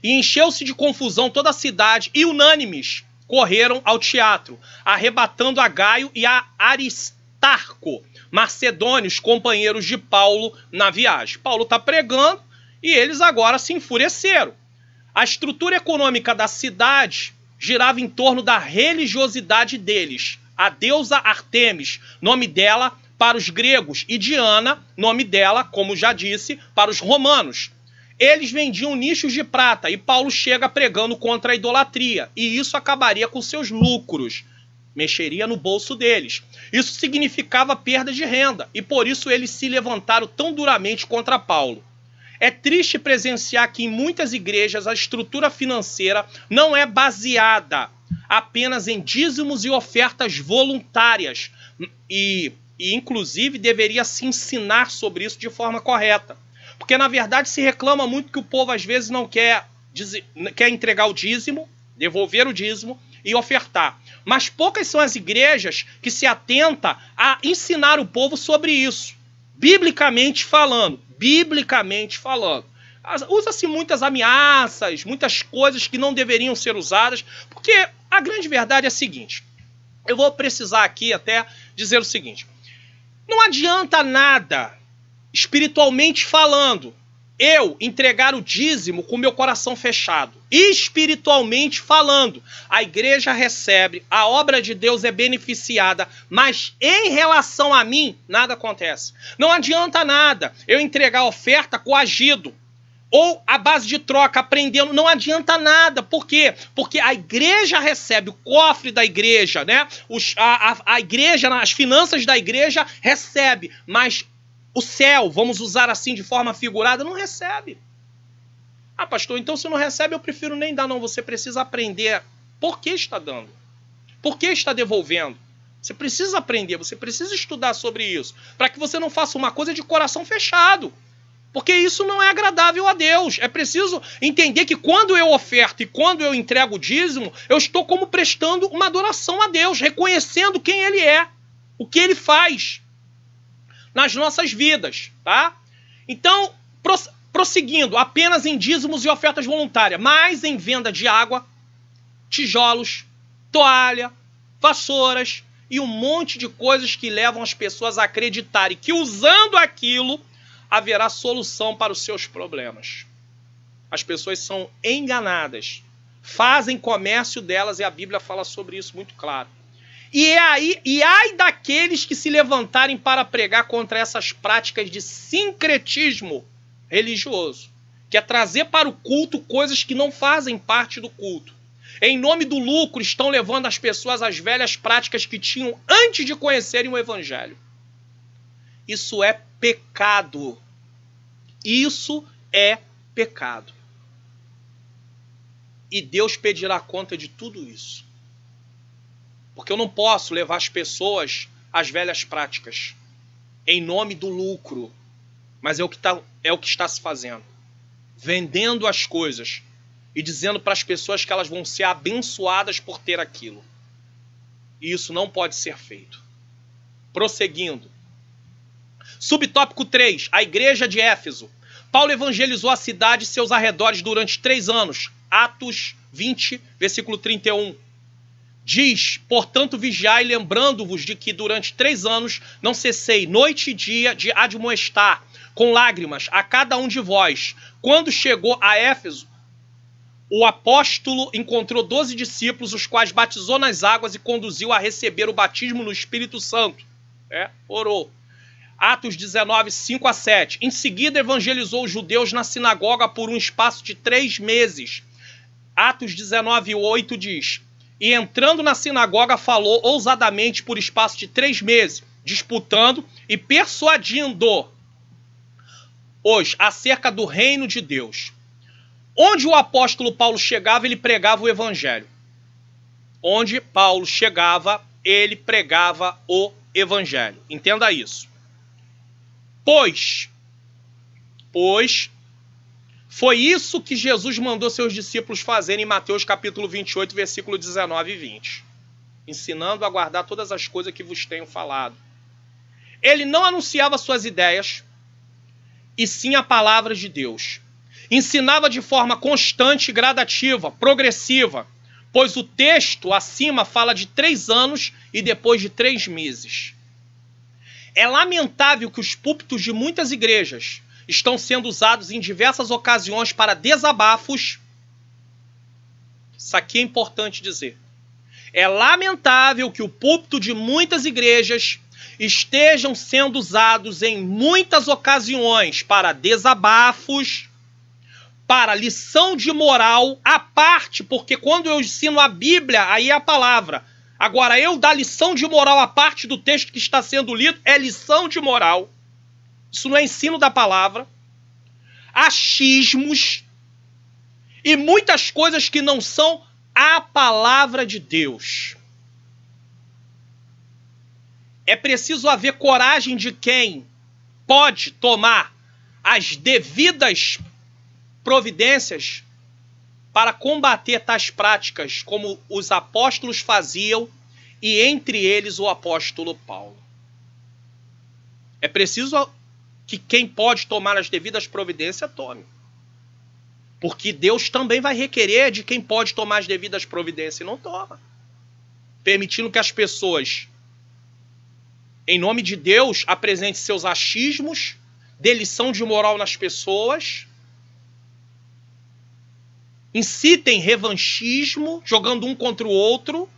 Speaker 1: E encheu-se de confusão toda a cidade, e unânimes correram ao teatro, arrebatando a Gaio e a Aristarco, macedônios, companheiros de Paulo na viagem. Paulo está pregando e eles agora se enfureceram. A estrutura econômica da cidade girava em torno da religiosidade deles. A deusa Ártemis, nome dela para os gregos, e Diana, nome dela, como já disse, para os romanos. Eles vendiam nichos de prata e Paulo chega pregando contra a idolatria, e isso acabaria com seus lucros. mexeria no bolso deles. Isso significava perda de renda, e por isso eles se levantaram tão duramente contra Paulo. É triste presenciar que em muitas igrejas a estrutura financeira não é baseada apenas em dízimos e ofertas voluntárias, e inclusive deveria se ensinar sobre isso de forma correta. Porque na verdade se reclama muito que o povo às vezes não quer entregar o dízimo, devolver o dízimo e ofertar. Mas poucas são as igrejas que se atentam a ensinar o povo sobre isso. Biblicamente falando. Usa-se muitas ameaças, muitas coisas que não deveriam ser usadas, porque a grande verdade é a seguinte. Eu vou precisar aqui até dizer o seguinte. Não adianta nada, espiritualmente falando, eu entregar o dízimo com meu coração fechado. Espiritualmente falando, a igreja recebe, a obra de Deus é beneficiada, mas em relação a mim, nada acontece. Não adianta nada eu entregar a oferta coagido, ou a base de troca, aprendendo, não adianta nada. Por quê? Porque a igreja recebe, o cofre da igreja, né? A igreja, as finanças da igreja recebe, mas o céu, vamos usar assim de forma figurada, não recebe. Ah, pastor, então se não recebe eu prefiro nem dar. Não, você precisa aprender por que está dando. Por que está devolvendo. Você precisa aprender, você precisa estudar sobre isso, para que você não faça uma coisa de coração fechado. Porque isso não é agradável a Deus. É preciso entender que quando eu oferto e quando eu entrego o dízimo, eu estou como prestando uma adoração a Deus, reconhecendo quem Ele é, o que Ele faz nas nossas vidas, tá? Então, prosseguindo, apenas em dízimos e ofertas voluntárias, mas em venda de água, tijolos, toalha, vassouras e um monte de coisas que levam as pessoas a acreditarem que usando aquilo haverá solução para os seus problemas. As pessoas são enganadas, fazem comércio delas e a Bíblia fala sobre isso muito claro. E ai daqueles que se levantarem para pregar contra essas práticas de sincretismo religioso, que é trazer para o culto coisas que não fazem parte do culto. Em nome do lucro, estão levando as pessoas às velhas práticas que tinham antes de conhecerem o Evangelho. Isso é pecado. Isso é pecado. E Deus pedirá conta de tudo isso. Porque eu não posso levar as pessoas às velhas práticas em nome do lucro. Mas é o que está se fazendo. Vendendo as coisas e dizendo para as pessoas que elas vão ser abençoadas por ter aquilo. E isso não pode ser feito. Prosseguindo. Subtópico 3. A igreja de Éfeso. Paulo evangelizou a cidade e seus arredores durante 3 anos. Atos 20, versículo 31. Diz, portanto, vigiai, lembrando-vos de que durante 3 anos não cessei noite e dia de admoestar com lágrimas a cada um de vós. Quando chegou a Éfeso, o apóstolo encontrou 12 discípulos, os quais batizou nas águas e conduziu a receber o batismo no Espírito Santo. Orou. Atos 19, 5 a 7. Em seguida evangelizou os judeus na sinagoga por um espaço de 3 meses. Atos 19, 8 diz... E entrando na sinagoga falou ousadamente por espaço de 3 meses, disputando e persuadindo-os acerca do reino de Deus. Onde o apóstolo Paulo chegava, ele pregava o evangelho. Onde Paulo chegava, ele pregava o evangelho. Entenda isso. Pois foi isso que Jesus mandou seus discípulos fazerem em Mateus capítulo 28, versículo 19 e 20. Ensinando a guardar todas as coisas que vos tenho falado. Ele não anunciava suas ideias, e sim a palavra de Deus. Ensinava de forma constante, gradativa, progressiva, pois o texto acima fala de 3 anos e depois de 3 meses. É lamentável que os púlpitos de muitas igrejas estão sendo usados em diversas ocasiões para desabafos. Isso aqui é importante dizer. É lamentável que o púlpito de muitas igrejas estejam sendo usados em muitas ocasiões para desabafos, para lição de moral à parte, porque quando eu ensino a Bíblia, aí é a palavra. Agora, eu dar lição de moral à parte do texto que está sendo lido é lição de moral. Isso não é ensino da palavra. Achismos e muitas coisas que não são a palavra de Deus. É preciso haver coragem de quem pode tomar as devidas providências para combater tais práticas, como os apóstolos faziam, e entre eles o apóstolo Paulo. É preciso que quem pode tomar as devidas providências tome. Porque Deus também vai requerer de quem pode tomar as devidas providências e não toma. Permitindo que as pessoas, em nome de Deus, apresentem seus achismos, dê lição de moral nas pessoas, incitem revanchismo, jogando um contra o outro,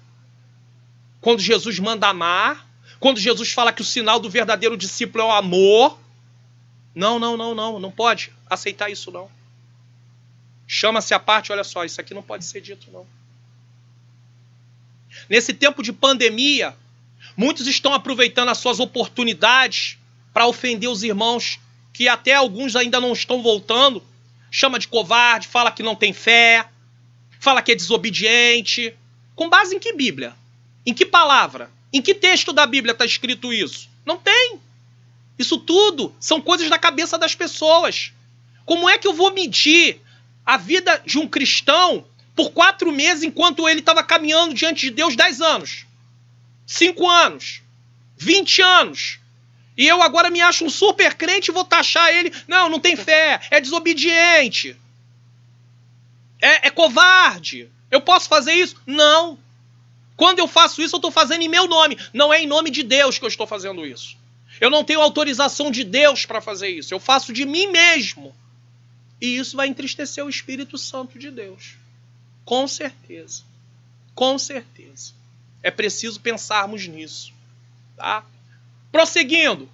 Speaker 1: quando Jesus manda amar, quando Jesus fala que o sinal do verdadeiro discípulo é o amor. Não pode aceitar isso não. Chama-se a parte, olha só, isso aqui não pode ser dito não. Nesse tempo de pandemia, muitos estão aproveitando as suas oportunidades para ofender os irmãos, que até alguns ainda não estão voltando. Chama de covarde, fala que não tem fé, fala que é desobediente. Com base em que Bíblia? Em que palavra? Em que texto da Bíblia está escrito isso? Não tem. Isso tudo são coisas da cabeça das pessoas. Como é que eu vou medir a vida de um cristão por 4 meses enquanto ele estava caminhando diante de Deus 10 anos? 5 anos? 20 anos? E eu agora me acho um super crente e vou taxar ele. Não tem fé, é desobediente, é covarde. Eu posso fazer isso? Não. Quando eu faço isso, eu estou fazendo em meu nome. Não é em nome de Deus que eu estou fazendo isso. Eu não tenho autorização de Deus para fazer isso. Eu faço de mim mesmo. E isso vai entristecer o Espírito Santo de Deus. Com certeza. Com certeza. É preciso pensarmos nisso. Tá? Prosseguindo.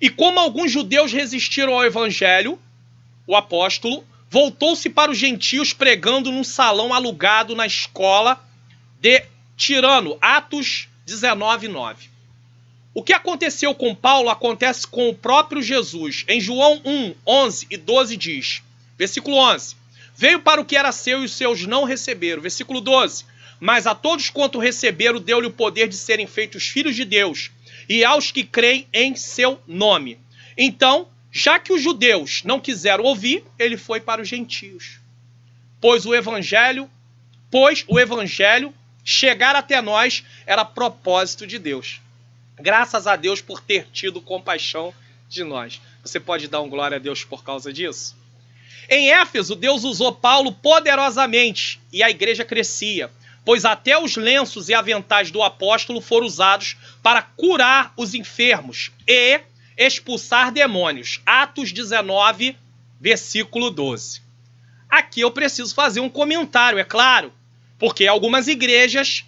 Speaker 1: E como alguns judeus resistiram ao evangelho, o apóstolo voltou-se para os gentios pregando num salão alugado na escola de Tirano, Atos 19:9. O que aconteceu com Paulo acontece com o próprio Jesus. Em João 1:11 e 12 diz, versículo 11, veio para o que era seu e os seus não receberam. Versículo 12, mas a todos quanto receberam deu-lhe o poder de serem feitos filhos de Deus, e aos que creem em seu nome. Então, já que os judeus não quiseram ouvir, ele foi para os gentios. Pois o evangelho chegar até nós era propósito de Deus. Graças a Deus por ter tido compaixão de nós. Você pode dar um glória a Deus por causa disso? Em Éfeso, Deus usou Paulo poderosamente e a igreja crescia, pois até os lenços e aventais do apóstolo foram usados para curar os enfermos e expulsar demônios. Atos 19, versículo 12. Aqui eu preciso fazer um comentário, é claro, porque algumas igrejas,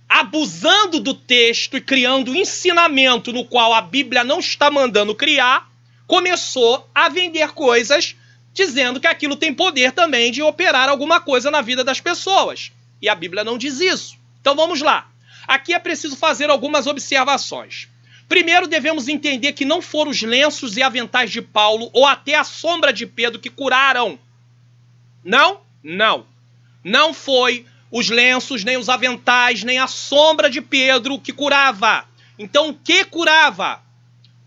Speaker 1: abusando do texto e criando um ensinamento no qual a Bíblia não está mandando criar, começou a vender coisas dizendo que aquilo tem poder também de operar alguma coisa na vida das pessoas. E a Bíblia não diz isso. Então vamos lá. Aqui é preciso fazer algumas observações. Primeiro, devemos entender que não foram os lenços e aventais de Paulo ou até a sombra de Pedro que curaram. Não. Não foi os lenços, nem os aventais, nem a sombra de Pedro que curava. Então o que curava?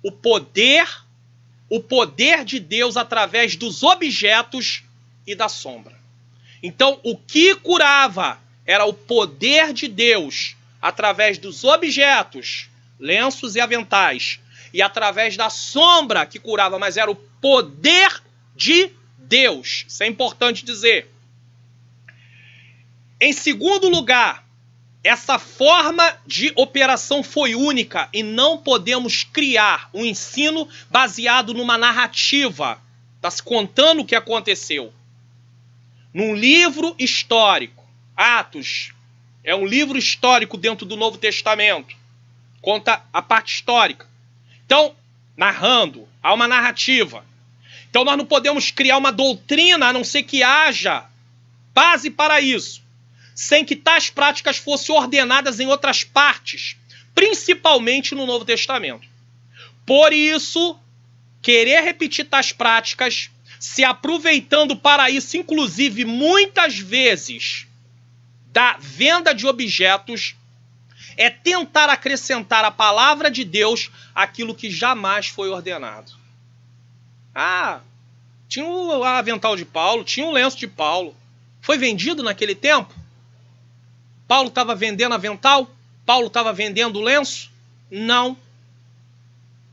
Speaker 1: O poder de Deus através dos objetos e da sombra. Então o que curava era o poder de Deus através dos objetos, lenços e aventais, e através da sombra que curava, mas era o poder de Deus. Isso é importante dizer. Em segundo lugar, essa forma de operação foi única e não podemos criar um ensino baseado numa narrativa. Está se contando o que aconteceu. Num livro histórico. Atos é um livro histórico dentro do Novo Testamento. Conta a parte histórica. Então, narrando, há uma narrativa. Então nós não podemos criar uma doutrina a não ser que haja base para isso. sem que tais práticas fossem ordenadas em outras partes, principalmente no Novo Testamento. Por isso, querer repetir tais práticas, se aproveitando para isso, inclusive muitas vezes, da venda de objetos, é tentar acrescentar à palavra de Deus aquilo que jamais foi ordenado. Ah, tinha o avental de Paulo, tinha o lenço de Paulo. Foi vendido naquele tempo? Paulo estava vendendo avental? Paulo estava vendendo lenço? Não.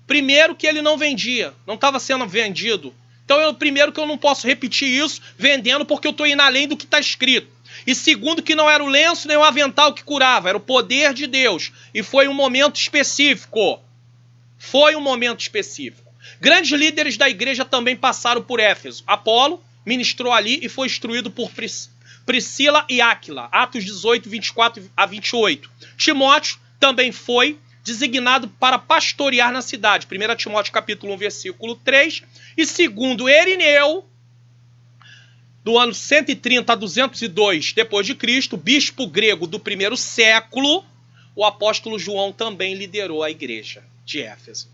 Speaker 1: Primeiro que ele não vendia, não estava sendo vendido. Então, primeiro que eu não posso repetir isso vendendo porque eu estou indo além do que está escrito. E segundo que não era o lenço nem o avental que curava, era o poder de Deus. E foi um momento específico. Foi um momento específico. Grandes líderes da igreja também passaram por Éfeso. Apolo ministrou ali e foi instruído por Priscila e Áquila. Atos 18, 24 a 28. Timóteo também foi designado para pastorear na cidade. 1 Timóteo capítulo 1, versículo 3. E segundo Irineu, do ano 130 a 202 depois de Cristo, bispo grego do primeiro século, o apóstolo João também liderou a igreja de Éfeso.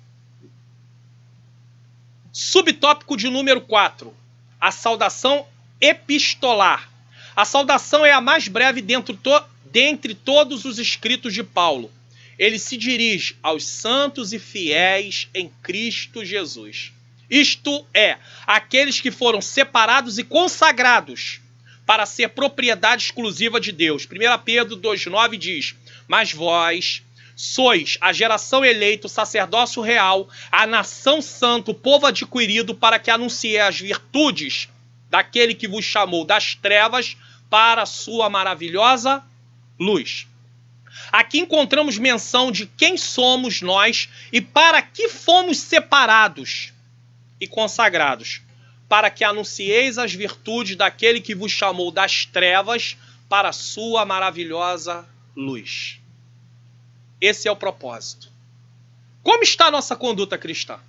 Speaker 1: Subtópico de número 4. A saudação epistolar. A saudação é a mais breve dentre todos os escritos de Paulo. Ele se dirige aos santos e fiéis em Cristo Jesus. Isto é, aqueles que foram separados e consagrados para ser propriedade exclusiva de Deus. 1 Pedro 2,9 diz: mas vós sois a geração eleita, o sacerdócio real, a nação santa, o povo adquirido, para que anuncie as virtudes daquele que vos chamou das trevas para a sua maravilhosa luz. Aqui encontramos menção de quem somos nós e para que fomos separados e consagrados, para que anuncieis as virtudes daquele que vos chamou das trevas para a sua maravilhosa luz. Esse é o propósito. Como está a nossa conduta cristã?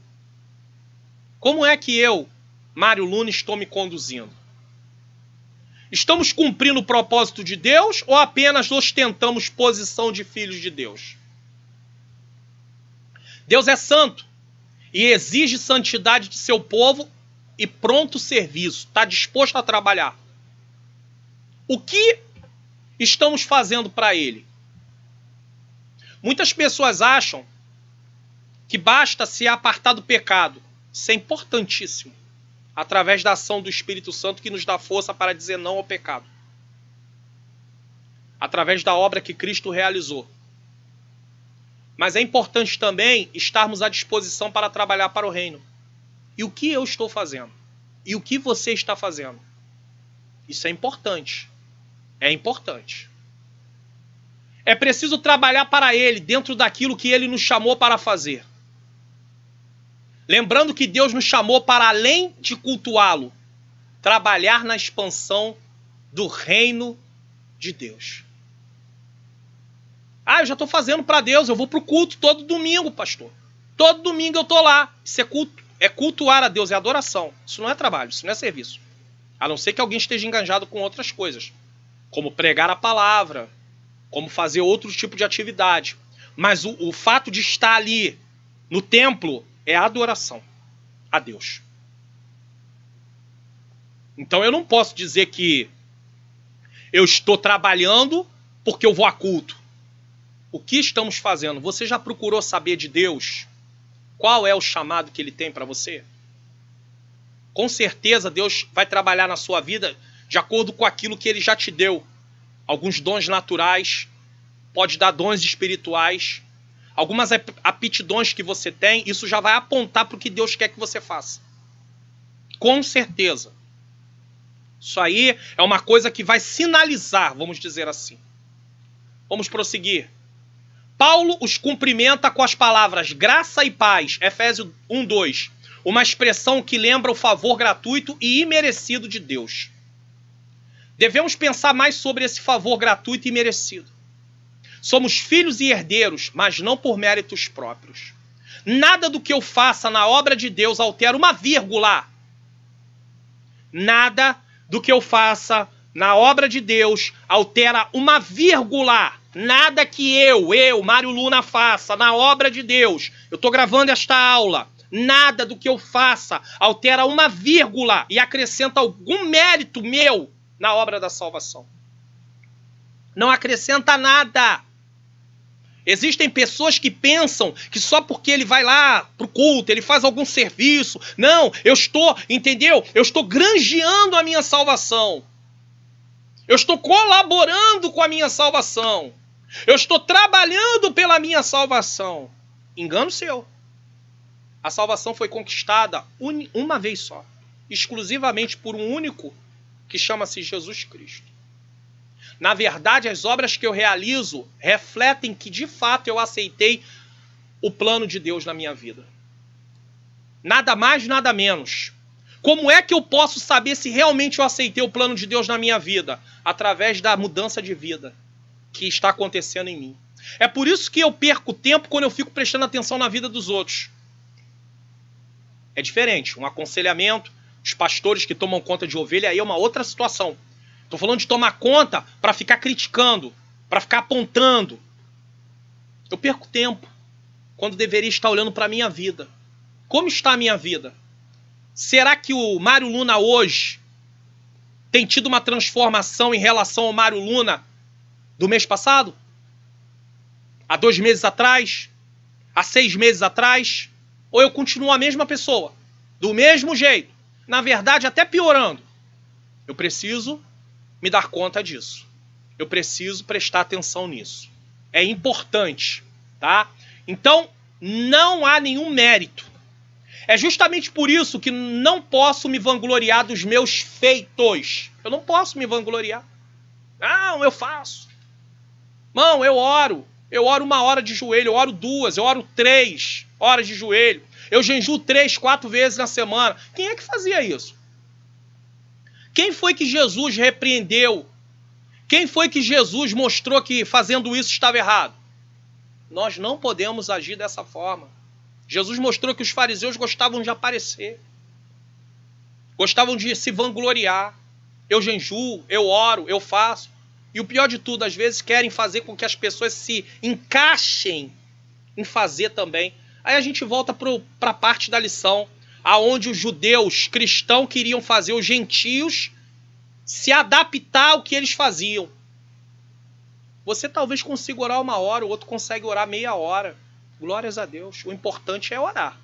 Speaker 1: Como é que eu, Mário Luna, estou me conduzindo? Estamos cumprindo o propósito de Deus ou apenas ostentamos posição de filhos de Deus? Deus é santo e exige santidade de seu povo e pronto serviço, está disposto a trabalhar. O que estamos fazendo para ele? Muitas pessoas acham que basta se apartar do pecado. Isso é importantíssimo. Através da ação do Espírito Santo que nos dá força para dizer não ao pecado. Através da obra que Cristo realizou. Mas é importante também estarmos à disposição para trabalhar para o reino. E o que eu estou fazendo? E o que você está fazendo? Isso é importante. É importante. É preciso trabalhar para ele dentro daquilo que ele nos chamou para fazer. Lembrando que Deus nos chamou para, além de cultuá-lo, trabalhar na expansão do reino de Deus. Ah, eu já estou fazendo para Deus, eu vou para o culto todo domingo, pastor. Todo domingo eu estou lá. Isso é culto, é cultuar a Deus, é adoração. Isso não é trabalho, isso não é serviço. A não ser que alguém esteja enganjado com outras coisas, como pregar a palavra, como fazer outro tipo de atividade. Mas o fato de estar ali no templo é a adoração a Deus. Então eu não posso dizer que eu estou trabalhando porque eu vou a culto. O que estamos fazendo? Você já procurou saber de Deus? Qual é o chamado que Ele tem para você? Com certeza Deus vai trabalhar na sua vida de acordo com aquilo que Ele já te deu. Alguns dons naturais, pode dar dons espirituais. Algumas aptidões que você tem, isso já vai apontar para o que Deus quer que você faça. Com certeza. Isso aí é uma coisa que vai sinalizar, vamos dizer assim. Vamos prosseguir. Paulo os cumprimenta com as palavras graça e paz, Efésios 1:2. Uma expressão que lembra o favor gratuito e imerecido de Deus. Devemos pensar mais sobre esse favor gratuito e merecido. Somos filhos e herdeiros, mas não por méritos próprios. Nada do que eu faça na obra de Deus altera uma vírgula. Nada do que eu faça na obra de Deus, altera uma vírgula. Nada que eu, Mário Luna, faça na obra de Deus. Eu estou gravando esta aula. Nada do que eu faça altera uma vírgula e acrescenta algum mérito meu na obra da salvação. Não acrescenta nada. Existem pessoas que pensam que só porque ele vai lá pro culto, ele faz algum serviço. Não, eu estou, entendeu? Eu estou granjeando a minha salvação. Eu estou colaborando com a minha salvação. Eu estou trabalhando pela minha salvação. Engano seu. A salvação foi conquistada uma vez só. Exclusivamente por um único que chama-se Jesus Cristo. Na verdade, as obras que eu realizo refletem que, de fato, eu aceitei o plano de Deus na minha vida. Nada mais, nada menos. Como é que eu posso saber se realmente eu aceitei o plano de Deus na minha vida? Através da mudança de vida que está acontecendo em mim. É por isso que eu perco tempo quando eu fico prestando atenção na vida dos outros. É diferente. Um aconselhamento, os pastores que tomam conta de ovelha, aí é uma outra situação. Estou falando de tomar conta para ficar criticando, para ficar apontando. Eu perco tempo quando deveria estar olhando para a minha vida. Como está a minha vida? Será que o Mário Luna hoje tem tido uma transformação em relação ao Mário Luna do mês passado? Há 2 meses atrás? Há 6 meses atrás? Ou eu continuo a mesma pessoa? Do mesmo jeito? Na verdade, até piorando. Eu preciso me dar conta disso. Eu preciso prestar atenção nisso. É importante, tá? Então, não há nenhum mérito. É justamente por isso que não posso me vangloriar dos meus feitos. Eu não posso me vangloriar. Não, eu faço. Não, eu oro. Eu oro 1 hora de joelho, eu oro 2, eu oro 3 horas de joelho. Eu jejuo 3, 4 vezes na semana. Quem é que fazia isso? Quem foi que Jesus repreendeu? Quem foi que Jesus mostrou que fazendo isso estava errado? Nós não podemos agir dessa forma. Jesus mostrou que os fariseus gostavam de aparecer. Gostavam de se vangloriar. Eu jejuo, eu oro, eu faço. E o pior de tudo, às vezes querem fazer com que as pessoas se encaixem em fazer também. Aí a gente volta para a parte da lição, aonde os judeus cristãos queriam fazer os gentios se adaptar ao que eles faziam. Você talvez consiga orar 1 hora, o outro consegue orar meia hora. Glórias a Deus. O importante é orar.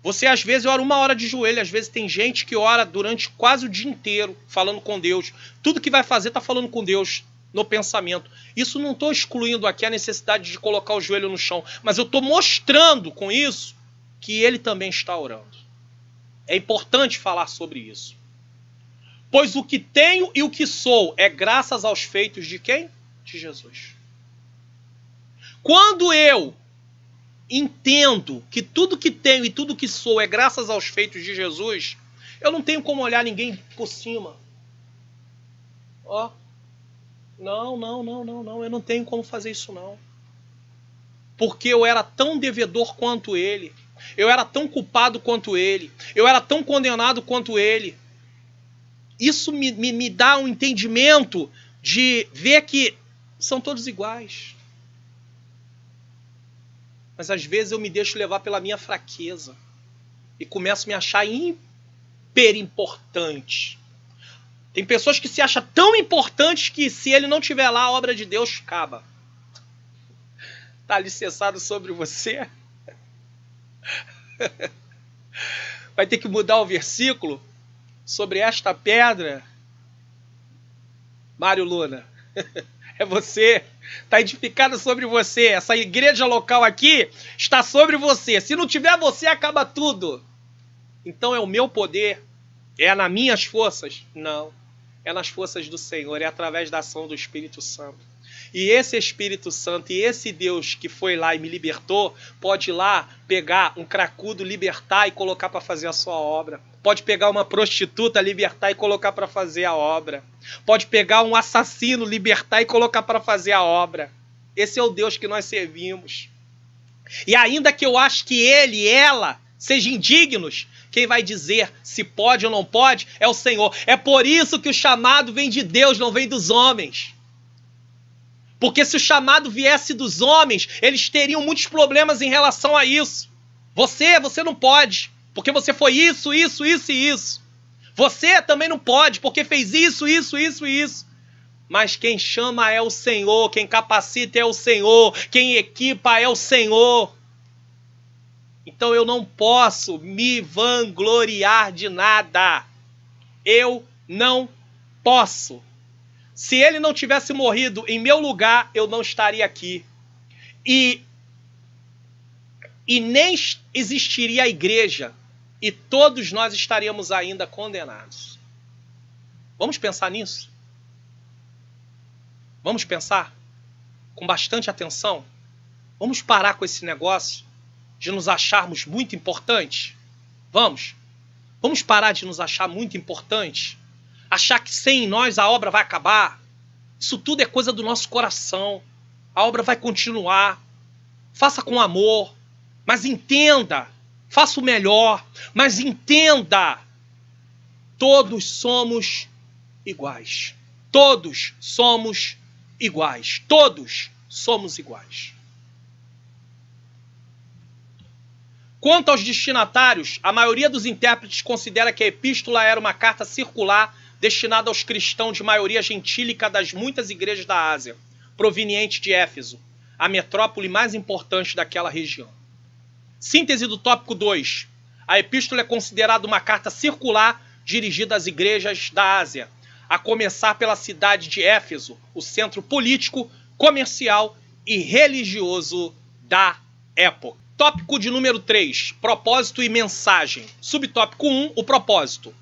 Speaker 1: Você às vezes ora 1 hora de joelho, às vezes tem gente que ora durante quase o dia inteiro falando com Deus. Tudo que vai fazer está falando com Deus no pensamento. Isso não estou excluindo aqui a necessidade de colocar o joelho no chão, mas eu estou mostrando com isso que ele também está orando. É importante falar sobre isso. Pois o que tenho e o que sou é graças aos feitos de quem? De Jesus. Quando eu entendo que tudo que tenho e tudo que sou é graças aos feitos de Jesus, eu não tenho como olhar ninguém por cima. Ó, não, eu não tenho como fazer isso não. Porque eu era tão devedor quanto ele. Eu era tão culpado quanto ele. Eu era tão condenado quanto ele. Isso me dá um entendimento de ver que são todos iguais. Mas às vezes eu me deixo levar pela minha fraqueza. E começo a me achar hiper importante. Tem pessoas que se acham tão importantes que se ele não estiver lá, a obra de Deus acaba. Está alicerçado sobre você? Vai ter que mudar o versículo sobre esta pedra. Mário Luna, é você. Está edificado sobre você. Essa igreja local aqui está sobre você. Se não tiver você, acaba tudo. Então é o meu poder? É nas minhas forças? Não. É nas forças do Senhor. É através da ação do Espírito Santo. E esse Espírito Santo e esse Deus que foi lá e me libertou, pode ir lá pegar um cracudo, libertar e colocar para fazer a sua obra. Pode pegar uma prostituta, libertar e colocar para fazer a obra. Pode pegar um assassino, libertar e colocar para fazer a obra. Esse é o Deus que nós servimos. E ainda que eu ache que ele e ela sejam indignos, Quem vai dizer se pode ou não pode é o Senhor. É por isso que o chamado vem de Deus, não vem dos homens. Porque se o chamado viesse dos homens, eles teriam muitos problemas em relação a isso. Você não pode, porque você foi isso, isso, isso e isso. Você também não pode, porque fez isso, isso, isso e isso. Mas quem chama é o Senhor, quem capacita é o Senhor, quem equipa é o Senhor. Então eu não posso me vangloriar de nada. Eu não posso. Se ele não tivesse morrido em meu lugar, eu não estaria aqui. E nem existiria a igreja. E todos nós estaríamos ainda condenados. Vamos pensar nisso? Vamos pensar com bastante atenção? Vamos parar com esse negócio de nos acharmos muito importantes? Vamos parar de nos achar muito importantes? Achar que sem nós a obra vai acabar? Isso tudo é coisa do nosso coração. A obra vai continuar. Faça com amor, mas entenda. Faça o melhor, mas entenda. Todos somos iguais. Todos somos iguais. Todos somos iguais. Quanto aos destinatários, a maioria dos intérpretes considera que a epístola era uma carta circular destinada aos cristãos de maioria gentílica das muitas igrejas da Ásia, proveniente de Éfeso, a metrópole mais importante daquela região. Síntese do tópico 2. A epístola é considerada uma carta circular dirigida às igrejas da Ásia, a começar pela cidade de Éfeso, o centro político, comercial e religioso da época. Tópico de número 3, propósito e mensagem. Subtópico 1, o propósito.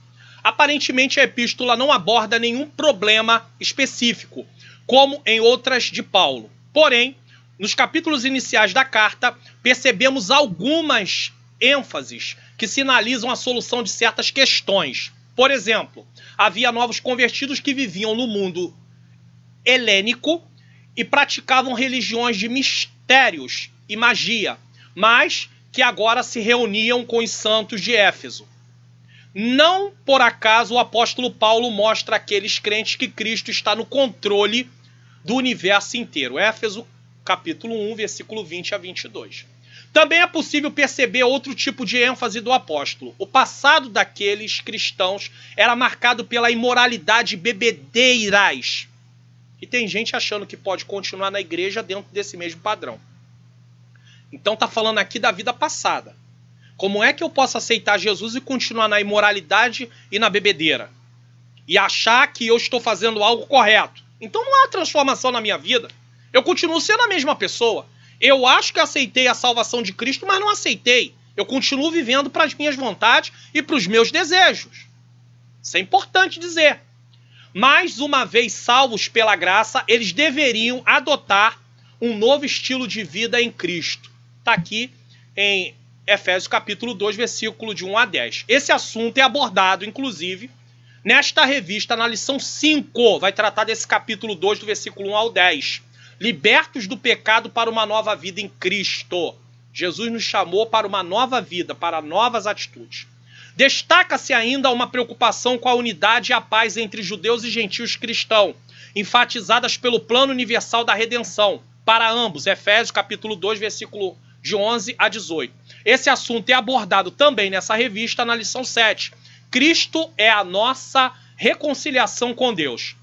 Speaker 1: Aparentemente a epístola não aborda nenhum problema específico, como em outras de Paulo. Porém, nos capítulos iniciais da carta, percebemos algumas ênfases que sinalizam a solução de certas questões. Por exemplo, havia novos convertidos que viviam no mundo helênico e praticavam religiões de mistérios e magia, mas que agora se reuniam com os santos de Éfeso. Não por acaso o apóstolo Paulo mostra àqueles crentes que Cristo está no controle do universo inteiro. Éfeso, capítulo 1, versículo 20 a 22. Também é possível perceber outro tipo de ênfase do apóstolo. O passado daqueles cristãos era marcado pela imoralidade bebedeiras. E tem gente achando que pode continuar na igreja dentro desse mesmo padrão. Então está falando aqui da vida passada. Como é que eu posso aceitar Jesus e continuar na imoralidade e na bebedeira? E achar que eu estou fazendo algo correto? Então não há transformação na minha vida. Eu continuo sendo a mesma pessoa. Eu acho que aceitei a salvação de Cristo, mas não aceitei. Eu continuo vivendo para as minhas vontades e para os meus desejos. Isso é importante dizer. Mas, uma vez salvos pela graça, eles deveriam adotar um novo estilo de vida em Cristo. Está aqui em Efésios capítulo 2, versículo de 1 a 10. Esse assunto é abordado, inclusive, nesta revista, na lição 5. Vai tratar desse capítulo 2, do versículo 1 ao 10. Libertos do pecado para uma nova vida em Cristo. Jesus nos chamou para uma nova vida, para novas atitudes. Destaca-se ainda uma preocupação com a unidade e a paz entre judeus e gentios cristãos, enfatizadas pelo plano universal da redenção, para ambos. Efésios capítulo 2, versículo de 11 a 18. Esse assunto é abordado também nessa revista, na lição 7. Cristo é a nossa reconciliação com Deus.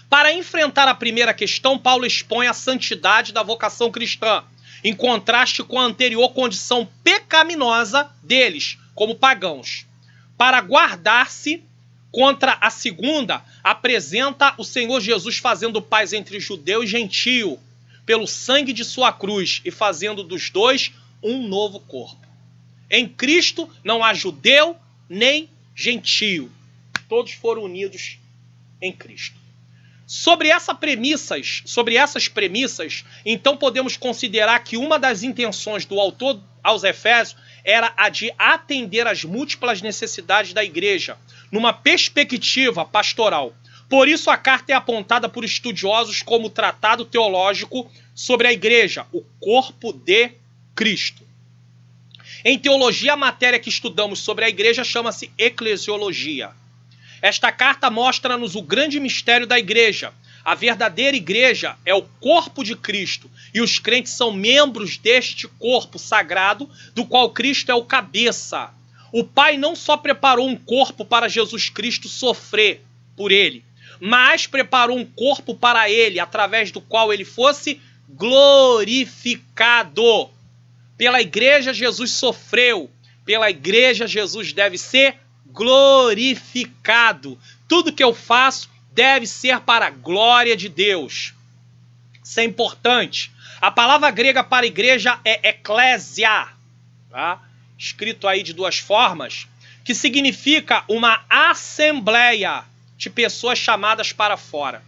Speaker 1: Para enfrentar a primeira questão, Paulo expõe a santidade da vocação cristã, em contraste com a anterior condição pecaminosa deles, como pagãos. Para guardar-se contra a segunda, apresenta o Senhor Jesus fazendo paz entre judeu e gentio, pelo sangue de sua cruz, e fazendo dos dois um novo corpo. Em Cristo não há judeu nem gentio. Todos foram unidos em Cristo. Sobre essas premissas, então podemos considerar que uma das intenções do autor aos Efésios era a de atender às múltiplas necessidades da igreja, numa perspectiva pastoral. Por isso a carta é apontada por estudiosos como tratado teológico sobre a igreja, o corpo de Cristo. Em teologia, a matéria que estudamos sobre a igreja chama-se eclesiologia. Esta carta mostra-nos o grande mistério da igreja. A verdadeira igreja é o corpo de Cristo e os crentes são membros deste corpo sagrado do qual Cristo é o cabeça. O Pai não só preparou um corpo para Jesus Cristo sofrer por ele, mas preparou um corpo para ele, através do qual ele fosse glorificado. Pela igreja Jesus sofreu, pela igreja Jesus deve ser glorificado. Tudo que eu faço deve ser para a glória de Deus. Isso é importante. A palavra grega para igreja é eclésia, tá? Escrito aí de duas formas, que significa uma assembleia de pessoas chamadas para fora.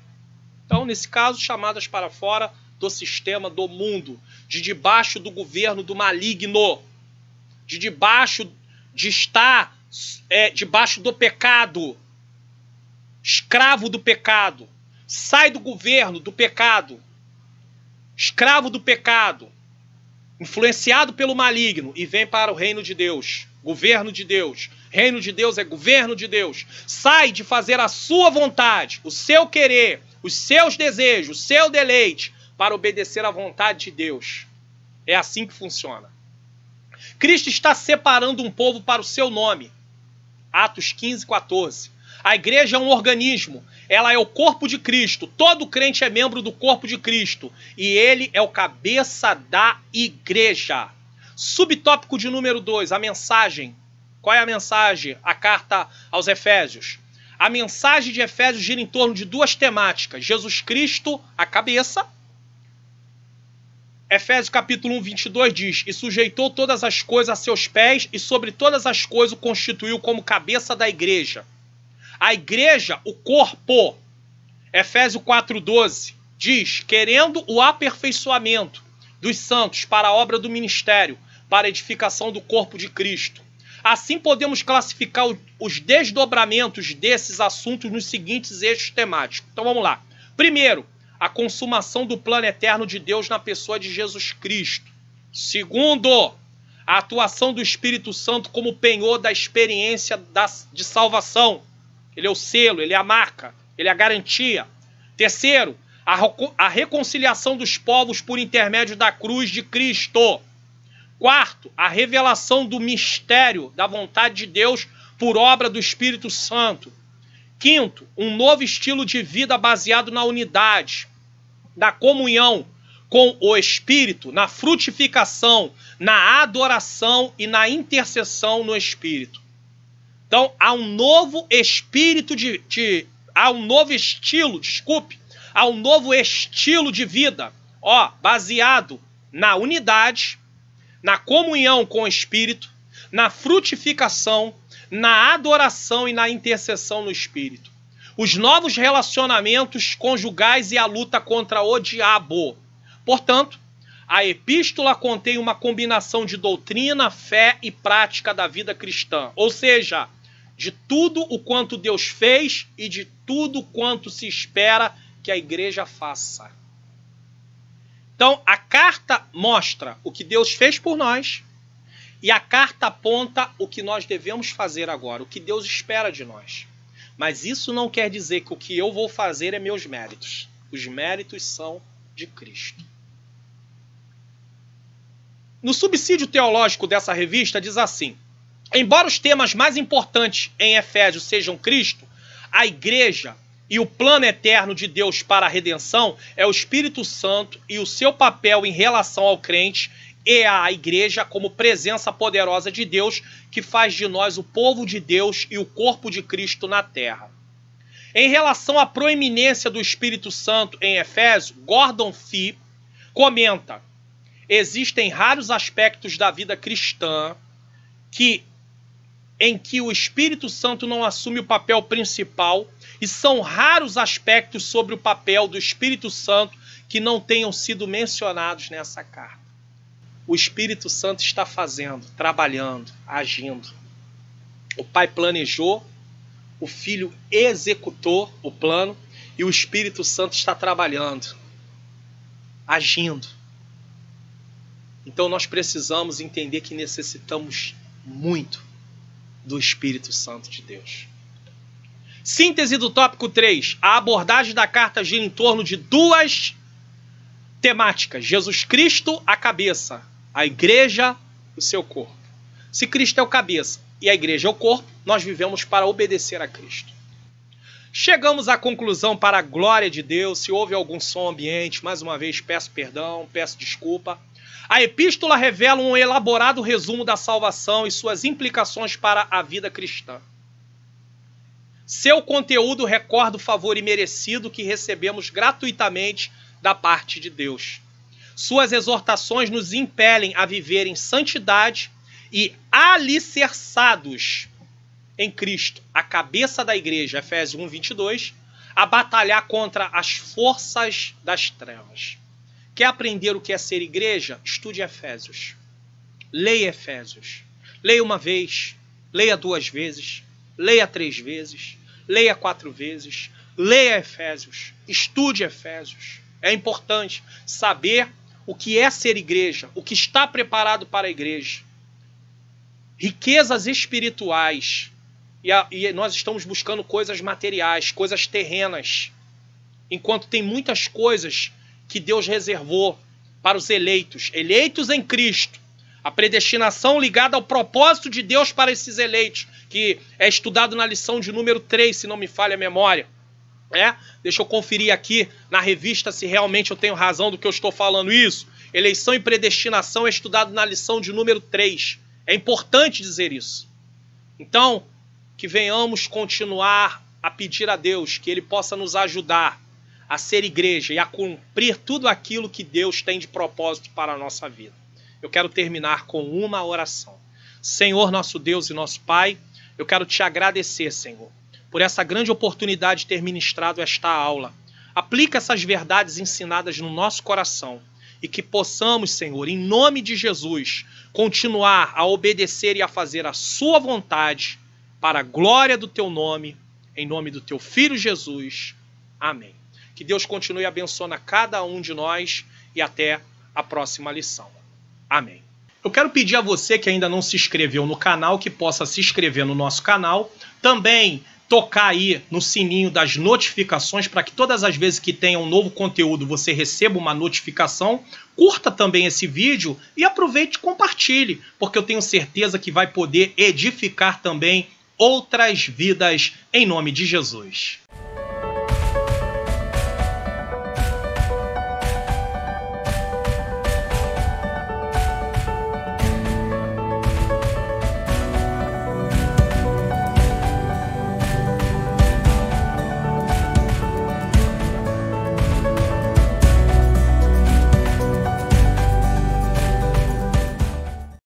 Speaker 1: Então, nesse caso, chamadas para fora do sistema, do mundo, de debaixo do governo do maligno, de estar debaixo do pecado, escravo do pecado, sai do governo do pecado, escravo do pecado, influenciado pelo maligno e vem para o reino de Deus, governo de Deus. Reino de Deus é governo de Deus. Sai de fazer a sua vontade, o seu querer, os seus desejos, o seu deleite, para obedecer à vontade de Deus. É assim que funciona. Cristo está separando um povo para o seu nome. Atos 15, 14. A igreja é um organismo. Ela é o corpo de Cristo. Todo crente é membro do corpo de Cristo. E ele é o cabeça da igreja. Subtópico de número 2, a mensagem. Qual é a mensagem? A carta aos Efésios. A mensagem de Efésios gira em torno de duas temáticas. Jesus Cristo, a cabeça. Efésios capítulo 1, 22 diz: e sujeitou todas as coisas a seus pés e sobre todas as coisas o constituiu como cabeça da igreja. A igreja, o corpo. Efésios 4,12 diz: querendo o aperfeiçoamento dos santos para a obra do ministério, para a edificação do corpo de Cristo. Assim podemos classificar os desdobramentos desses assuntos nos seguintes eixos temáticos. Então vamos lá. Primeiro, a consumação do plano eterno de Deus na pessoa de Jesus Cristo. Segundo, a atuação do Espírito Santo como penhor da experiência de salvação. Ele é o selo, ele é a marca, ele é a garantia. Terceiro, a reconciliação dos povos por intermédio da cruz de Cristo. Quarto, a revelação do mistério da vontade de Deus por obra do Espírito Santo. Quinto, um novo estilo de vida baseado na unidade, na comunhão com o Espírito, na frutificação, na adoração e na intercessão no Espírito. Então, há um novo espírito há um novo estilo de vida, baseado na unidade, na comunhão com o Espírito, na frutificação, na adoração e na intercessão no Espírito. Os novos relacionamentos conjugais e a luta contra o diabo. Portanto, a epístola contém uma combinação de doutrina, fé e prática da vida cristã. Ou seja, de tudo o quanto Deus fez e de tudo quanto se espera que a igreja faça. Então, a carta mostra o que Deus fez por nós e a carta aponta o que nós devemos fazer agora, o que Deus espera de nós. Mas isso não quer dizer que o que eu vou fazer é meus méritos. Os méritos são de Cristo. No subsídio teológico dessa revista diz assim: embora os temas mais importantes em Efésios sejam Cristo, a igreja e o plano eterno de Deus para a redenção é o Espírito Santo e o seu papel em relação ao crente e à igreja como presença poderosa de Deus que faz de nós o povo de Deus e o corpo de Cristo na terra. Em relação à proeminência do Espírito Santo em Efésios, Gordon Fee comenta: existem raros aspectos da vida cristã em que o Espírito Santo não assume o papel principal, e são raros aspectos sobre o papel do Espírito Santo que não tenham sido mencionados nessa carta. O Espírito Santo está fazendo, trabalhando, agindo. O Pai planejou, o Filho executou o plano e o Espírito Santo está trabalhando, agindo. Então nós precisamos entender que necessitamos muito do Espírito Santo de Deus. Síntese do tópico 3. A abordagem da carta gira em torno de duas temáticas. Jesus Cristo, a cabeça. A igreja, o seu corpo. Se Cristo é o cabeça e a igreja é o corpo, nós vivemos para obedecer a Cristo. Chegamos à conclusão para a glória de Deus. Se houve algum som ambiente, mais uma vez peço perdão, peço desculpa. A epístola revela um elaborado resumo da salvação e suas implicações para a vida cristã. Seu conteúdo recorda o favor imerecido que recebemos gratuitamente da parte de Deus. Suas exortações nos impelem a viver em santidade e alicerçados em Cristo, a cabeça da igreja, Efésios 1:22, a batalhar contra as forças das trevas. Quer aprender o que é ser igreja? Estude Efésios. Leia Efésios. Leia uma vez, leia 2 vezes, leia 3 vezes, leia 4 vezes, leia Efésios, estude Efésios. É importante saber o que é ser igreja, o que está preparado para a igreja. Riquezas espirituais. E nós estamos buscando coisas materiais, coisas terrenas. Enquanto tem muitas coisas que Deus reservou para os eleitos. Eleitos em Cristo. A predestinação ligada ao propósito de Deus para esses eleitos. Que é estudado na lição de número 3, se não me falha a memória. Deixa eu conferir aqui na revista se realmente eu tenho razão do que eu estou falando isso. Eleição e predestinação é estudado na lição de número 3. É importante dizer isso. Então, que venhamos continuar a pedir a Deus que Ele possa nos ajudar a ser igreja e a cumprir tudo aquilo que Deus tem de propósito para a nossa vida. Eu quero terminar com uma oração. Senhor, nosso Deus e nosso Pai, eu quero te agradecer, Senhor, por essa grande oportunidade de ter ministrado esta aula. Aplica essas verdades ensinadas no nosso coração e que possamos, Senhor, em nome de Jesus, continuar a obedecer e a fazer a sua vontade para a glória do teu nome, em nome do teu Filho Jesus. Amém. Que Deus continue abençoando a cada um de nós e até a próxima lição. Amém. Eu quero pedir a você que ainda não se inscreveu no canal, que possa se inscrever no nosso canal. Também tocar aí no sininho das notificações para que todas as vezes que tenha um novo conteúdo você receba uma notificação. Curta também esse vídeo e aproveite e compartilhe, porque eu tenho certeza que vai poder edificar também outras vidas em nome de Jesus.